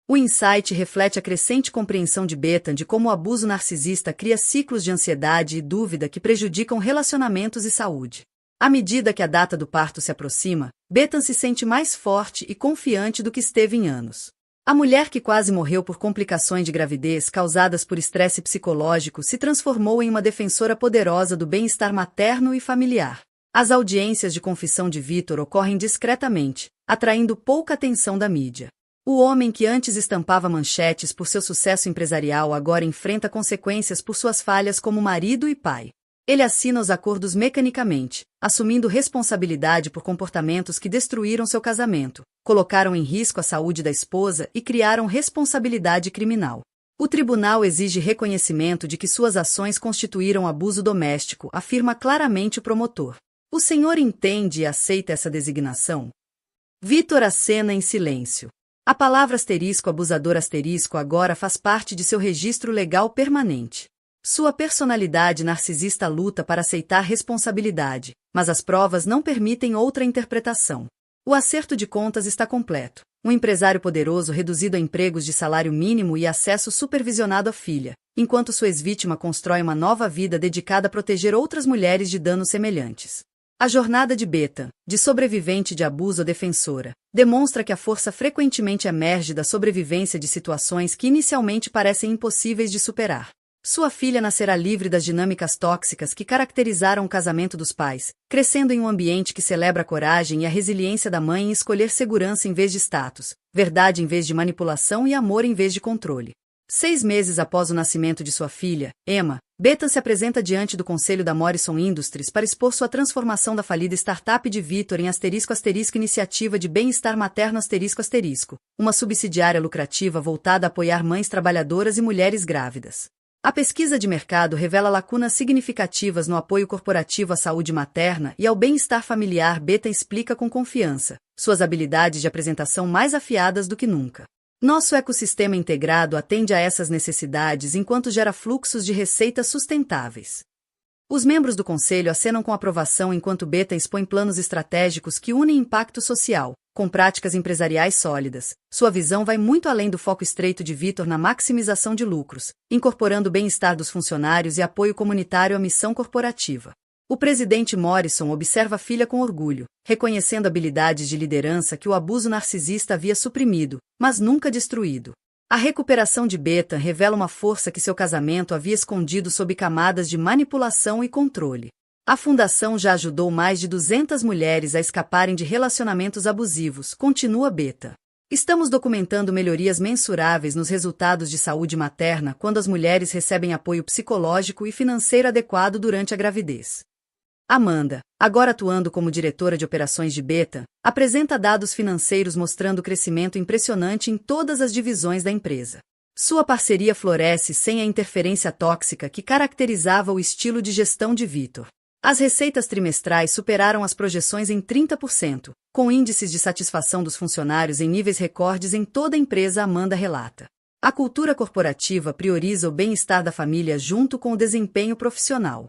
O insight reflete a crescente compreensão de Bethan de como o abuso narcisista cria ciclos de ansiedade e dúvida que prejudicam relacionamentos e saúde. À medida que a data do parto se aproxima, Bethan se sente mais forte e confiante do que esteve em anos. A mulher que quase morreu por complicações de gravidez causadas por estresse psicológico se transformou em uma defensora poderosa do bem-estar materno e familiar. As audiências de confissão de Victor ocorrem discretamente, atraindo pouca atenção da mídia. O homem que antes estampava manchetes por seu sucesso empresarial agora enfrenta consequências por suas falhas como marido e pai. Ele assina os acordos mecanicamente, assumindo responsabilidade por comportamentos que destruíram seu casamento, colocaram em risco a saúde da esposa e criaram responsabilidade criminal. O tribunal exige reconhecimento de que suas ações constituíram abuso doméstico, afirma claramente o promotor. O senhor entende e aceita essa designação? Victor acena em silêncio. A palavra abusador agora faz parte de seu registro legal permanente. Sua personalidade narcisista luta para aceitar responsabilidade, mas as provas não permitem outra interpretação. O acerto de contas está completo. Um empresário poderoso reduzido a empregos de salário mínimo e acesso supervisionado à filha, enquanto sua ex-vítima constrói uma nova vida dedicada a proteger outras mulheres de danos semelhantes. A jornada de Bethan, de sobrevivente de abuso a defensora, demonstra que a força frequentemente emerge da sobrevivência de situações que inicialmente parecem impossíveis de superar. Sua filha nascerá livre das dinâmicas tóxicas que caracterizaram o casamento dos pais, crescendo em um ambiente que celebra a coragem e a resiliência da mãe em escolher segurança em vez de status, verdade em vez de manipulação e amor em vez de controle. 6 meses após o nascimento de sua filha, Emma, Bethan se apresenta diante do conselho da Morrison Industries para expor sua transformação da falida startup de Victor em ***iniciativa de bem-estar materno ***, uma subsidiária lucrativa voltada a apoiar mães trabalhadoras e mulheres grávidas. A pesquisa de mercado revela lacunas significativas no apoio corporativo à saúde materna e ao bem-estar familiar. Bethan explica com confiança, suas habilidades de apresentação mais afiadas do que nunca. Nosso ecossistema integrado atende a essas necessidades enquanto gera fluxos de receitas sustentáveis. Os membros do conselho acenam com aprovação enquanto Beta expõe planos estratégicos que unem impacto social com práticas empresariais sólidas. Sua visão vai muito além do foco estreito de Vitor na maximização de lucros, incorporando o bem-estar dos funcionários e apoio comunitário à missão corporativa. O presidente Morrison observa a filha com orgulho, reconhecendo habilidades de liderança que o abuso narcisista havia suprimido, mas nunca destruído. A recuperação de Beta revela uma força que seu casamento havia escondido sob camadas de manipulação e controle. A fundação já ajudou mais de 200 mulheres a escaparem de relacionamentos abusivos, continua Beta. Estamos documentando melhorias mensuráveis nos resultados de saúde materna quando as mulheres recebem apoio psicológico e financeiro adequado durante a gravidez. Amanda, agora atuando como diretora de operações de Beta, apresenta dados financeiros mostrando crescimento impressionante em todas as divisões da empresa. Sua parceria floresce sem a interferência tóxica que caracterizava o estilo de gestão de Vitor. As receitas trimestrais superaram as projeções em 30%, com índices de satisfação dos funcionários em níveis recordes em toda a empresa, Amanda relata. A cultura corporativa prioriza o bem-estar da família junto com o desempenho profissional.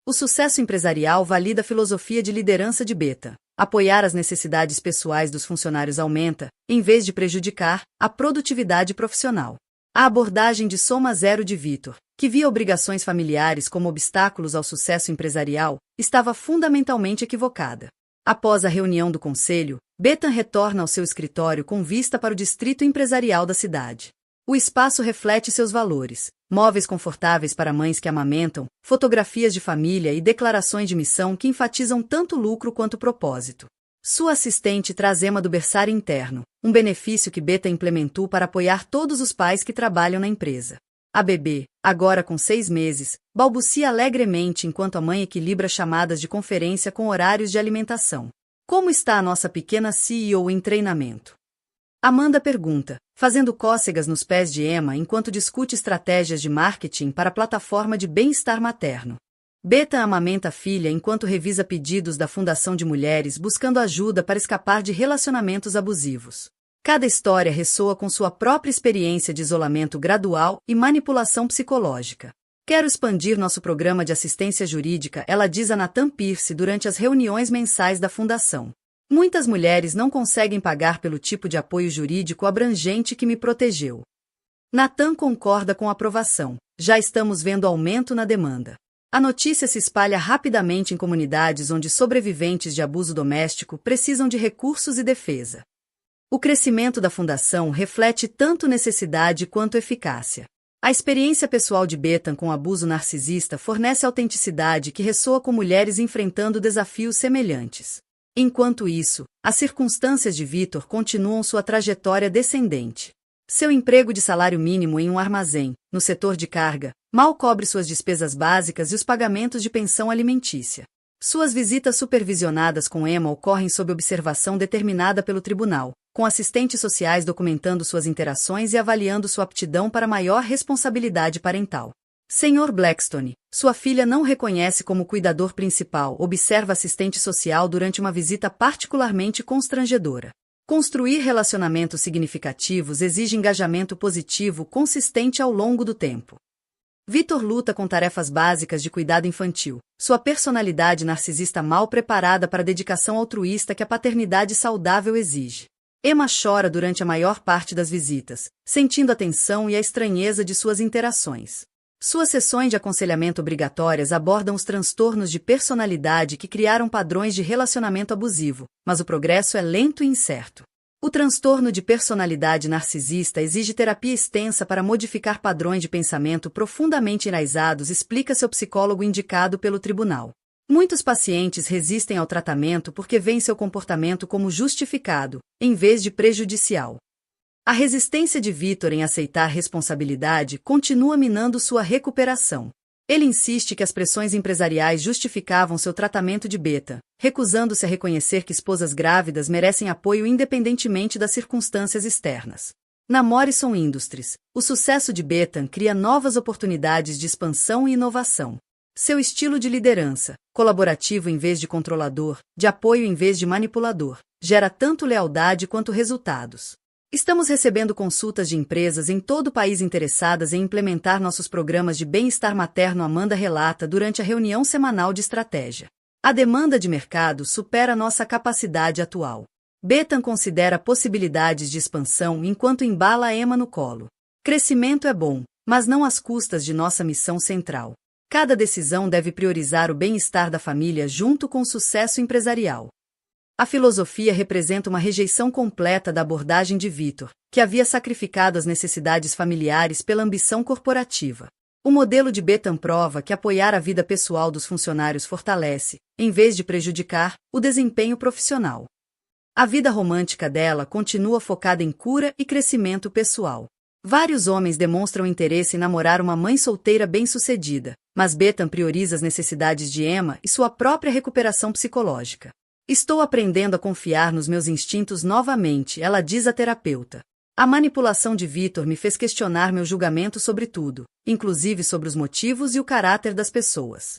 O sucesso empresarial valida a filosofia de liderança de Beta. Apoiar as necessidades pessoais dos funcionários aumenta, em vez de prejudicar, a produtividade profissional. A abordagem de soma zero de Vitor, que via obrigações familiares como obstáculos ao sucesso empresarial, estava fundamentalmente equivocada. Após a reunião do conselho, Beta retorna ao seu escritório com vista para o distrito empresarial da cidade. O espaço reflete seus valores: móveis confortáveis para mães que amamentam, fotografias de família e declarações de missão que enfatizam tanto lucro quanto propósito. Sua assistente traz Emma do berçário interno, um benefício que Beta implementou para apoiar todos os pais que trabalham na empresa. A bebê, agora com 6 meses, balbucia alegremente enquanto a mãe equilibra chamadas de conferência com horários de alimentação. Como está a nossa pequena CEO em treinamento? Amanda pergunta, fazendo cócegas nos pés de Emma enquanto discute estratégias de marketing para a plataforma de bem-estar materno. Beta amamenta a filha enquanto revisa pedidos da Fundação de Mulheres buscando ajuda para escapar de relacionamentos abusivos. Cada história ressoa com sua própria experiência de isolamento gradual e manipulação psicológica. Quero expandir nosso programa de assistência jurídica, ela diz a Nathan Pierce durante as reuniões mensais da Fundação. Muitas mulheres não conseguem pagar pelo tipo de apoio jurídico abrangente que me protegeu. Nathan concorda com aprovação. Já estamos vendo aumento na demanda. A notícia se espalha rapidamente em comunidades onde sobreviventes de abuso doméstico precisam de recursos e defesa. O crescimento da fundação reflete tanto necessidade quanto eficácia. A experiência pessoal de Beta com abuso narcisista fornece autenticidade que ressoa com mulheres enfrentando desafios semelhantes. Enquanto isso, as circunstâncias de Vitor continuam sua trajetória descendente. Seu emprego de salário mínimo em um armazém, no setor de carga, mal cobre suas despesas básicas e os pagamentos de pensão alimentícia. Suas visitas supervisionadas com Emma ocorrem sob observação determinada pelo tribunal, com assistentes sociais documentando suas interações e avaliando sua aptidão para maior responsabilidade parental. Sr. Blackstone, sua filha não reconhece como cuidador principal, observa assistente social durante uma visita particularmente constrangedora. Construir relacionamentos significativos exige engajamento positivo consistente ao longo do tempo. Vitor luta com tarefas básicas de cuidado infantil, sua personalidade narcisista mal preparada para a dedicação altruísta que a paternidade saudável exige. Emma chora durante a maior parte das visitas, sentindo a tensão e a estranheza de suas interações. Suas sessões de aconselhamento obrigatórias abordam os transtornos de personalidade que criaram padrões de relacionamento abusivo, mas o progresso é lento e incerto. O transtorno de personalidade narcisista exige terapia extensa para modificar padrões de pensamento profundamente enraizados, explica seu psicólogo indicado pelo tribunal. Muitos pacientes resistem ao tratamento porque veem seu comportamento como justificado, em vez de prejudicial. A resistência de Vitor em aceitar responsabilidade continua minando sua recuperação. Ele insiste que as pressões empresariais justificavam seu tratamento de Beta, recusando-se a reconhecer que esposas grávidas merecem apoio independentemente das circunstâncias externas. Na Morrison Industries, o sucesso de Beta cria novas oportunidades de expansão e inovação. Seu estilo de liderança, colaborativo em vez de controlador, de apoio em vez de manipulador, gera tanto lealdade quanto resultados. Estamos recebendo consultas de empresas em todo o país interessadas em implementar nossos programas de bem-estar materno, Amanda relata durante a reunião semanal de estratégia. A demanda de mercado supera nossa capacidade atual. Bethan considera possibilidades de expansão enquanto embala a Emma no colo. Crescimento é bom, mas não às custas de nossa missão central. Cada decisão deve priorizar o bem-estar da família junto com o sucesso empresarial. A filosofia representa uma rejeição completa da abordagem de Vitor, que havia sacrificado as necessidades familiares pela ambição corporativa. O modelo de Bethan prova que apoiar a vida pessoal dos funcionários fortalece, em vez de prejudicar, o desempenho profissional. A vida romântica dela continua focada em cura e crescimento pessoal. Vários homens demonstram interesse em namorar uma mãe solteira bem-sucedida, mas Bethan prioriza as necessidades de Emma e sua própria recuperação psicológica. Estou aprendendo a confiar nos meus instintos novamente, ela diz à terapeuta. A manipulação de Vitor me fez questionar meu julgamento sobre tudo, inclusive sobre os motivos e o caráter das pessoas.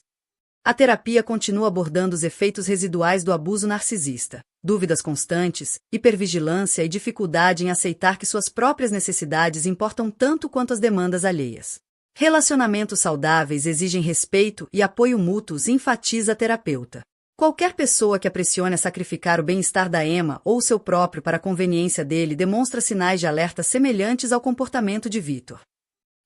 A terapia continua abordando os efeitos residuais do abuso narcisista, dúvidas constantes, hipervigilância e dificuldade em aceitar que suas próprias necessidades importam tanto quanto as demandas alheias. Relacionamentos saudáveis exigem respeito e apoio mútuos, enfatiza a terapeuta. Qualquer pessoa que a pressione a sacrificar o bem-estar da Emma ou seu próprio para a conveniência dele demonstra sinais de alerta semelhantes ao comportamento de Vitor.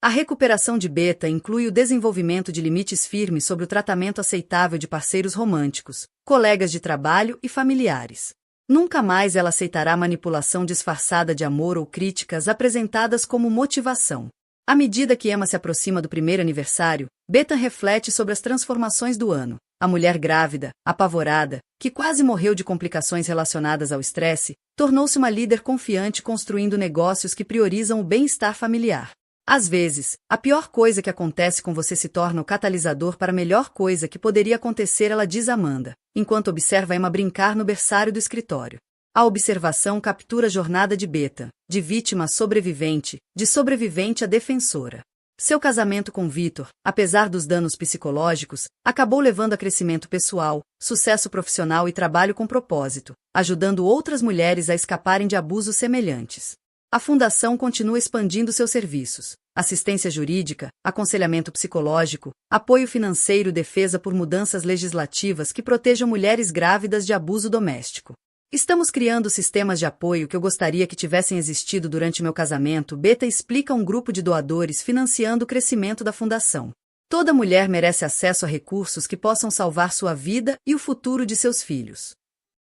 A recuperação de Bethan inclui o desenvolvimento de limites firmes sobre o tratamento aceitável de parceiros românticos, colegas de trabalho e familiares. Nunca mais ela aceitará manipulação disfarçada de amor ou críticas apresentadas como motivação. À medida que Emma se aproxima do primeiro aniversário, Bethan reflete sobre as transformações do ano. A mulher grávida, apavorada, que quase morreu de complicações relacionadas ao estresse, tornou-se uma líder confiante construindo negócios que priorizam o bem-estar familiar. Às vezes, a pior coisa que acontece com você se torna o catalisador para a melhor coisa que poderia acontecer, ela diz a Amanda, enquanto observa Emma brincar no berçário do escritório. A observação captura a jornada de Bethan, de vítima a sobrevivente, de sobrevivente a defensora. Seu casamento com Vitor, apesar dos danos psicológicos, acabou levando a crescimento pessoal, sucesso profissional e trabalho com propósito, ajudando outras mulheres a escaparem de abusos semelhantes. A Fundação continua expandindo seus serviços: assistência jurídica, aconselhamento psicológico, apoio financeiro e defesa por mudanças legislativas que protejam mulheres grávidas de abuso doméstico. Estamos criando sistemas de apoio que eu gostaria que tivessem existido durante meu casamento. Bethan explica a um grupo de doadores financiando o crescimento da fundação. Toda mulher merece acesso a recursos que possam salvar sua vida e o futuro de seus filhos.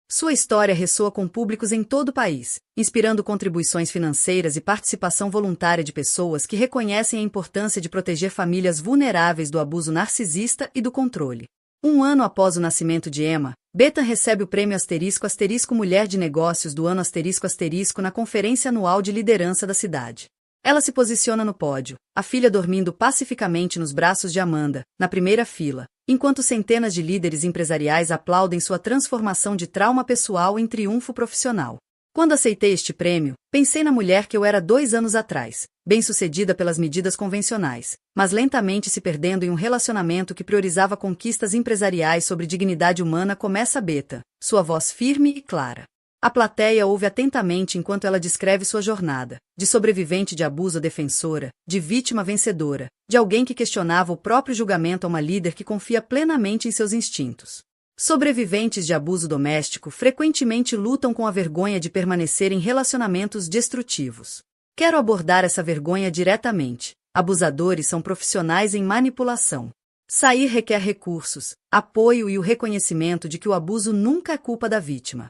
Sua história ressoa com públicos em todo o país, inspirando contribuições financeiras e participação voluntária de pessoas que reconhecem a importância de proteger famílias vulneráveis do abuso narcisista e do controle. Um ano após o nascimento de Emma, Bethan recebe o prêmio *** Mulher de Negócios do Ano *** na Conferência Anual de Liderança da cidade. Ela se posiciona no pódio, a filha dormindo pacificamente nos braços de Amanda, na primeira fila, enquanto centenas de líderes empresariais aplaudem sua transformação de trauma pessoal em triunfo profissional. Quando aceitei este prêmio, pensei na mulher que eu era 2 anos atrás, bem-sucedida pelas medidas convencionais, mas lentamente se perdendo em um relacionamento que priorizava conquistas empresariais sobre dignidade humana. Começa Bethan, sua voz firme e clara. A plateia ouve atentamente enquanto ela descreve sua jornada, de sobrevivente de abuso a defensora, de vítima vencedora, de alguém que questionava o próprio julgamento a uma líder que confia plenamente em seus instintos. Sobreviventes de abuso doméstico frequentemente lutam com a vergonha de permanecer em relacionamentos destrutivos. Quero abordar essa vergonha diretamente. Abusadores são profissionais em manipulação. Sair requer recursos, apoio e o reconhecimento de que o abuso nunca é culpa da vítima.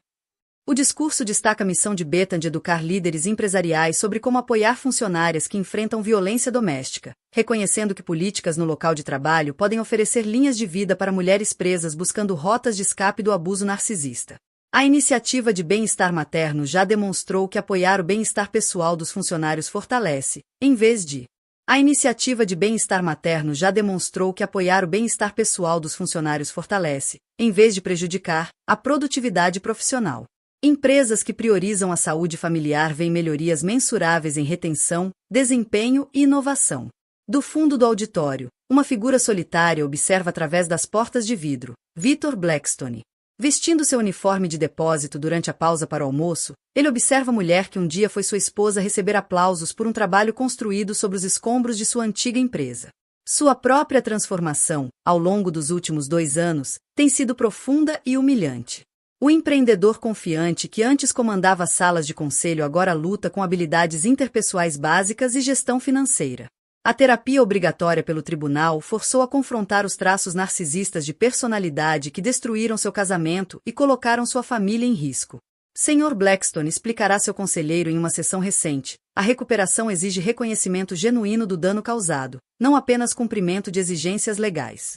O discurso destaca a missão de Bethan de educar líderes empresariais sobre como apoiar funcionárias que enfrentam violência doméstica, reconhecendo que políticas no local de trabalho podem oferecer linhas de vida para mulheres presas buscando rotas de escape do abuso narcisista. A iniciativa de bem-estar materno já demonstrou que apoiar o bem-estar pessoal dos funcionários fortalece, em vez de. A iniciativa de bem-estar materno já demonstrou que apoiar o bem-estar pessoal dos funcionários fortalece, em vez de prejudicar, a produtividade profissional. Empresas que priorizam a saúde familiar veem melhorias mensuráveis em retenção, desempenho e inovação. Do fundo do auditório, uma figura solitária observa através das portas de vidro. Vitor Blackstone. Vestindo seu uniforme de depósito durante a pausa para o almoço, ele observa a mulher que um dia foi sua esposa receber aplausos por um trabalho construído sobre os escombros de sua antiga empresa. Sua própria transformação, ao longo dos últimos 2 anos, tem sido profunda e humilhante. O empreendedor confiante que antes comandava salas de conselho agora luta com habilidades interpessoais básicas e gestão financeira. A terapia obrigatória pelo tribunal forçou a confrontar os traços narcisistas de personalidade que destruíram seu casamento e colocaram sua família em risco. Sr. Blackstone explicará seu conselheiro em uma sessão recente: a recuperação exige reconhecimento genuíno do dano causado, não apenas cumprimento de exigências legais.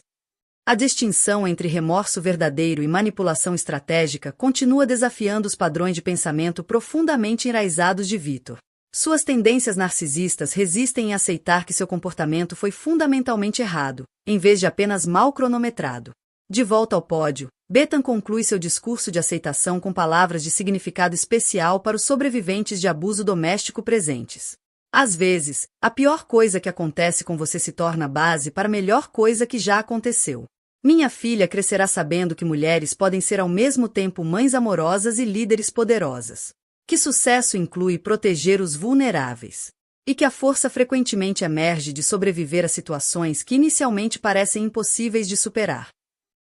A distinção entre remorso verdadeiro e manipulação estratégica continua desafiando os padrões de pensamento profundamente enraizados de Victor. Suas tendências narcisistas resistem em aceitar que seu comportamento foi fundamentalmente errado, em vez de apenas mal cronometrado. De volta ao pódio, Bethan conclui seu discurso de aceitação com palavras de significado especial para os sobreviventes de abuso doméstico presentes. Às vezes, a pior coisa que acontece com você se torna a base para a melhor coisa que já aconteceu. Minha filha crescerá sabendo que mulheres podem ser ao mesmo tempo mães amorosas e líderes poderosas. Que sucesso inclui proteger os vulneráveis. E que a força frequentemente emerge de sobreviver a situações que inicialmente parecem impossíveis de superar.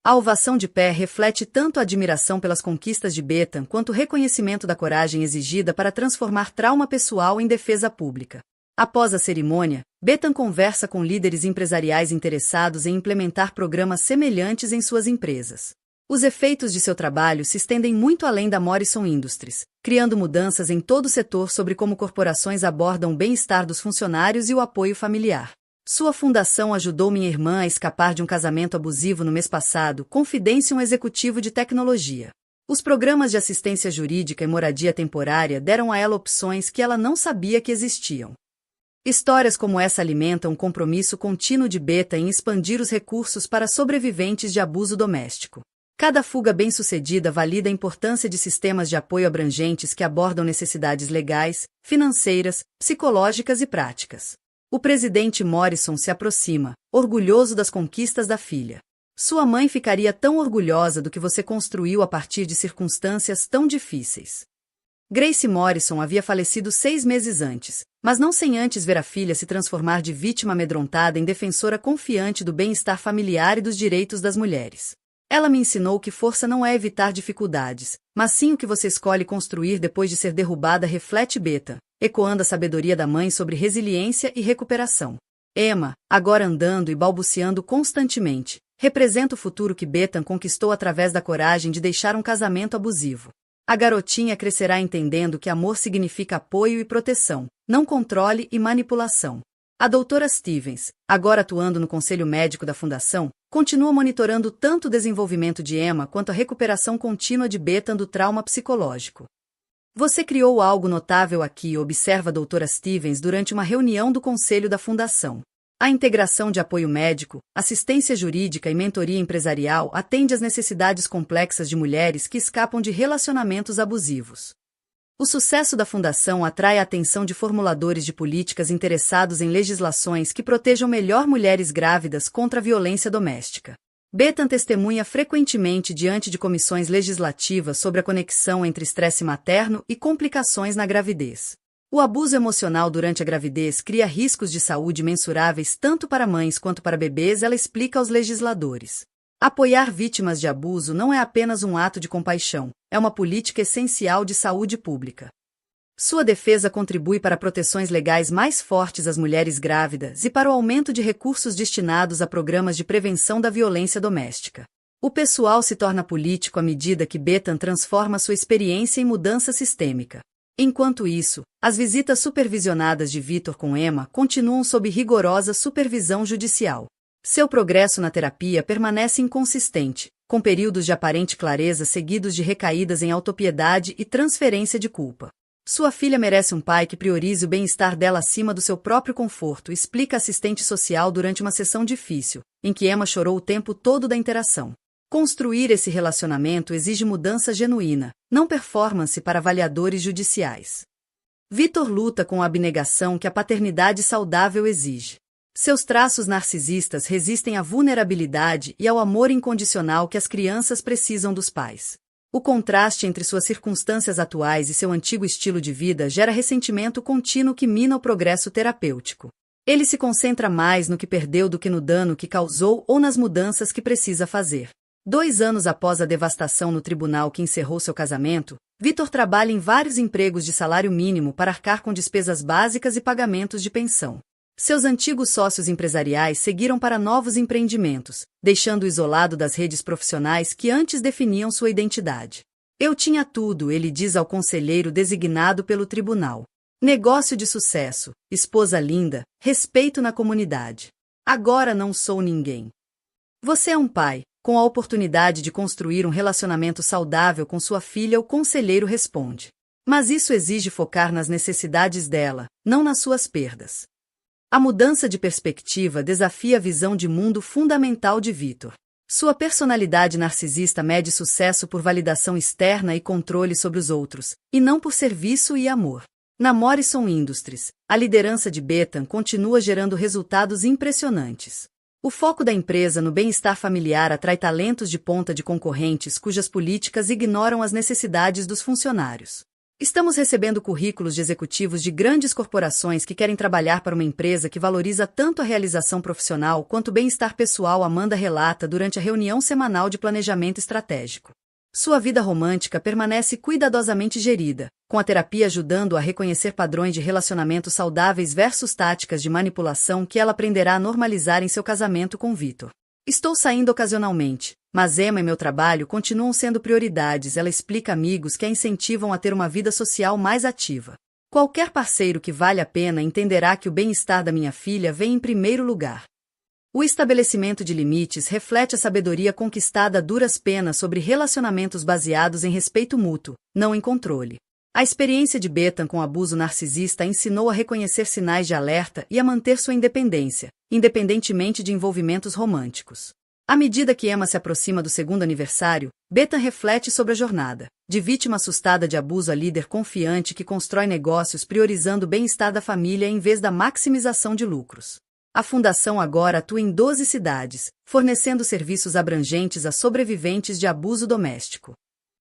A ovação de pé reflete tanto a admiração pelas conquistas de Bethan quanto o reconhecimento da coragem exigida para transformar trauma pessoal em defesa pública. Após a cerimônia, Bethan conversa com líderes empresariais interessados em implementar programas semelhantes em suas empresas. Os efeitos de seu trabalho se estendem muito além da Morrison Industries, criando mudanças em todo o setor sobre como corporações abordam o bem-estar dos funcionários e o apoio familiar. Sua fundação ajudou minha irmã a escapar de um casamento abusivo no mês passado, confidencia um executivo de tecnologia. Os programas de assistência jurídica e moradia temporária deram a ela opções que ela não sabia que existiam. Histórias como essa alimentam um compromisso contínuo de Bethan em expandir os recursos para sobreviventes de abuso doméstico. Cada fuga bem-sucedida valida a importância de sistemas de apoio abrangentes que abordam necessidades legais, financeiras, psicológicas e práticas. O presidente Morrison se aproxima, orgulhoso das conquistas da filha. Sua mãe ficaria tão orgulhosa do que você construiu a partir de circunstâncias tão difíceis. Grace Morrison havia falecido 6 meses antes, mas não sem antes ver a filha se transformar de vítima amedrontada em defensora confiante do bem-estar familiar e dos direitos das mulheres. Ela me ensinou que força não é evitar dificuldades, mas sim o que você escolhe construir depois de ser derrubada, reflete Bethan, ecoando a sabedoria da mãe sobre resiliência e recuperação. Emma, agora andando e balbuciando constantemente, representa o futuro que Bethan conquistou através da coragem de deixar um casamento abusivo. A garotinha crescerá entendendo que amor significa apoio e proteção, não controle e manipulação. A doutora Stevens, agora atuando no conselho médico da fundação, continua monitorando tanto o desenvolvimento de Emma quanto a recuperação contínua de Bethan do trauma psicológico. Você criou algo notável aqui, observa a doutora Stevens durante uma reunião do conselho da fundação. A integração de apoio médico, assistência jurídica e mentoria empresarial atende às necessidades complexas de mulheres que escapam de relacionamentos abusivos. O sucesso da fundação atrai a atenção de formuladores de políticas interessados em legislações que protejam melhor mulheres grávidas contra a violência doméstica. Bethan testemunha frequentemente diante de comissões legislativas sobre a conexão entre estresse materno e complicações na gravidez. O abuso emocional durante a gravidez cria riscos de saúde mensuráveis tanto para mães quanto para bebês, ela explica aos legisladores. Apoiar vítimas de abuso não é apenas um ato de compaixão, é uma política essencial de saúde pública. Sua defesa contribui para proteções legais mais fortes às mulheres grávidas e para o aumento de recursos destinados a programas de prevenção da violência doméstica. O pessoal se torna político à medida que Bethan transforma sua experiência em mudança sistêmica. Enquanto isso, as visitas supervisionadas de Victor com Emma continuam sob rigorosa supervisão judicial. Seu progresso na terapia permanece inconsistente, com períodos de aparente clareza seguidos de recaídas em autopiedade e transferência de culpa. Sua filha merece um pai que priorize o bem-estar dela acima do seu próprio conforto, explica a assistente social durante uma sessão difícil, em que Emma chorou o tempo todo da interação. Construir esse relacionamento exige mudança genuína, não performance para avaliadores judiciais. Victor luta com a abnegação que a paternidade saudável exige. Seus traços narcisistas resistem à vulnerabilidade e ao amor incondicional que as crianças precisam dos pais. O contraste entre suas circunstâncias atuais e seu antigo estilo de vida gera ressentimento contínuo que mina o progresso terapêutico. Ele se concentra mais no que perdeu do que no dano que causou ou nas mudanças que precisa fazer. 2 anos após a devastação no tribunal que encerrou seu casamento, Vitor trabalha em vários empregos de salário mínimo para arcar com despesas básicas e pagamentos de pensão. Seus antigos sócios empresariais seguiram para novos empreendimentos, deixando-o isolado das redes profissionais que antes definiam sua identidade. Eu tinha tudo, ele diz ao conselheiro designado pelo tribunal. Negócio de sucesso, esposa linda, respeito na comunidade. Agora não sou ninguém. Você é um pai, com a oportunidade de construir um relacionamento saudável com sua filha, o conselheiro responde. Mas isso exige focar nas necessidades dela, não nas suas perdas. A mudança de perspectiva desafia a visão de mundo fundamental de Vitor. Sua personalidade narcisista mede sucesso por validação externa e controle sobre os outros, e não por serviço e amor. Na Morrison Industries, a liderança de Bethan continua gerando resultados impressionantes. O foco da empresa no bem-estar familiar atrai talentos de ponta de concorrentes cujas políticas ignoram as necessidades dos funcionários. Estamos recebendo currículos de executivos de grandes corporações que querem trabalhar para uma empresa que valoriza tanto a realização profissional quanto o bem-estar pessoal, Amanda relata durante a reunião semanal de planejamento estratégico. Sua vida romântica permanece cuidadosamente gerida, com a terapia ajudando a reconhecer padrões de relacionamento saudáveis versus táticas de manipulação que ela aprenderá a normalizar em seu casamento com Vitor. Estou saindo ocasionalmente, mas Emma e meu trabalho continuam sendo prioridades, ela explica a amigos que a incentivam a ter uma vida social mais ativa. Qualquer parceiro que vale a pena entenderá que o bem-estar da minha filha vem em primeiro lugar. O estabelecimento de limites reflete a sabedoria conquistada a duras penas sobre relacionamentos baseados em respeito mútuo, não em controle. A experiência de Bethan com abuso narcisista ensinou a reconhecer sinais de alerta e a manter sua independência, independentemente de envolvimentos românticos. À medida que Emma se aproxima do segundo aniversário, Bethan reflete sobre a jornada, de vítima assustada de abuso a líder confiante que constrói negócios priorizando o bem-estar da família em vez da maximização de lucros. A fundação agora atua em 12 cidades, fornecendo serviços abrangentes a sobreviventes de abuso doméstico.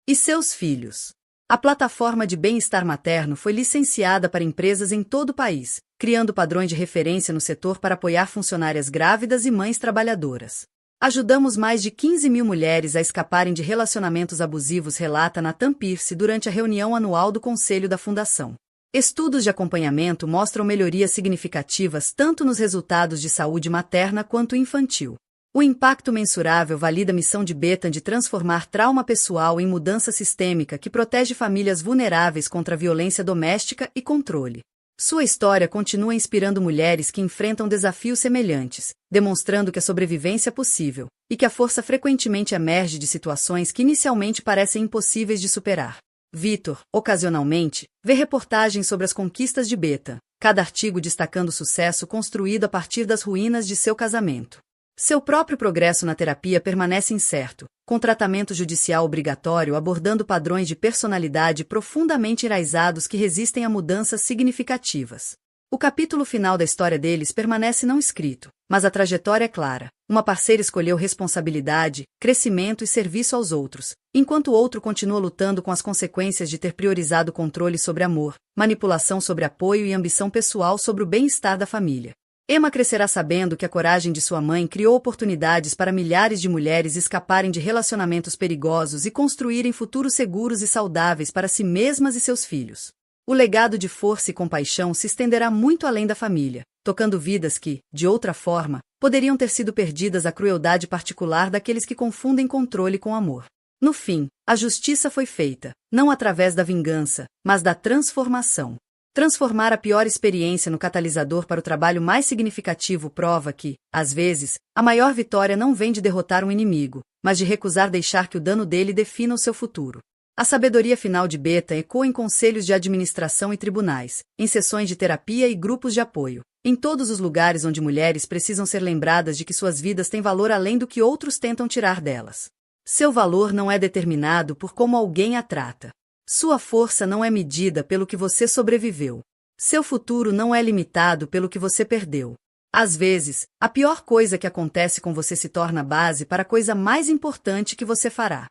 E seus filhos? A plataforma de bem-estar materno foi licenciada para empresas em todo o país, criando padrões de referência no setor para apoiar funcionárias grávidas e mães trabalhadoras. Ajudamos mais de 15 mil mulheres a escaparem de relacionamentos abusivos, relata Nathan Pierce durante a reunião anual do Conselho da Fundação. Estudos de acompanhamento mostram melhorias significativas tanto nos resultados de saúde materna quanto infantil. O impacto mensurável valida a missão de Bethan de transformar trauma pessoal em mudança sistêmica que protege famílias vulneráveis contra a violência doméstica e controle. Sua história continua inspirando mulheres que enfrentam desafios semelhantes, demonstrando que a sobrevivência é possível, e que a força frequentemente emerge de situações que inicialmente parecem impossíveis de superar. Vitor, ocasionalmente, vê reportagens sobre as conquistas de Bethan, cada artigo destacando o sucesso construído a partir das ruínas de seu casamento. Seu próprio progresso na terapia permanece incerto, com tratamento judicial obrigatório abordando padrões de personalidade profundamente enraizados que resistem a mudanças significativas. O capítulo final da história deles permanece não escrito, mas a trajetória é clara. Uma parceira escolheu responsabilidade, crescimento e serviço aos outros, enquanto o outro continua lutando com as consequências de ter priorizado controle sobre amor, manipulação sobre apoio e ambição pessoal sobre o bem-estar da família. Emma crescerá sabendo que a coragem de sua mãe criou oportunidades para milhares de mulheres escaparem de relacionamentos perigosos e construírem futuros seguros e saudáveis para si mesmas e seus filhos. O legado de força e compaixão se estenderá muito além da família, tocando vidas que, de outra forma, poderiam ter sido perdidas à crueldade particular daqueles que confundem controle com amor. No fim, a justiça foi feita, não através da vingança, mas da transformação. Transformar a pior experiência no catalisador para o trabalho mais significativo prova que, às vezes, a maior vitória não vem de derrotar um inimigo, mas de recusar deixar que o dano dele defina o seu futuro. A sabedoria final de Bethan ecoa em conselhos de administração e tribunais, em sessões de terapia e grupos de apoio, em todos os lugares onde mulheres precisam ser lembradas de que suas vidas têm valor além do que outros tentam tirar delas. Seu valor não é determinado por como alguém a trata. Sua força não é medida pelo que você sobreviveu. Seu futuro não é limitado pelo que você perdeu. Às vezes, a pior coisa que acontece com você se torna a base para a coisa mais importante que você fará.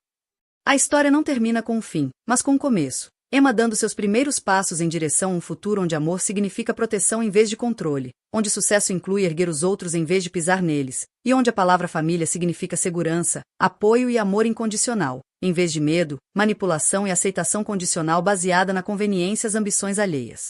A história não termina com um fim, mas com um começo. Emma dando seus primeiros passos em direção a um futuro onde amor significa proteção em vez de controle, onde sucesso inclui erguer os outros em vez de pisar neles, e onde a palavra família significa segurança, apoio e amor incondicional, em vez de medo, manipulação e aceitação condicional baseada na conveniência e as ambições alheias.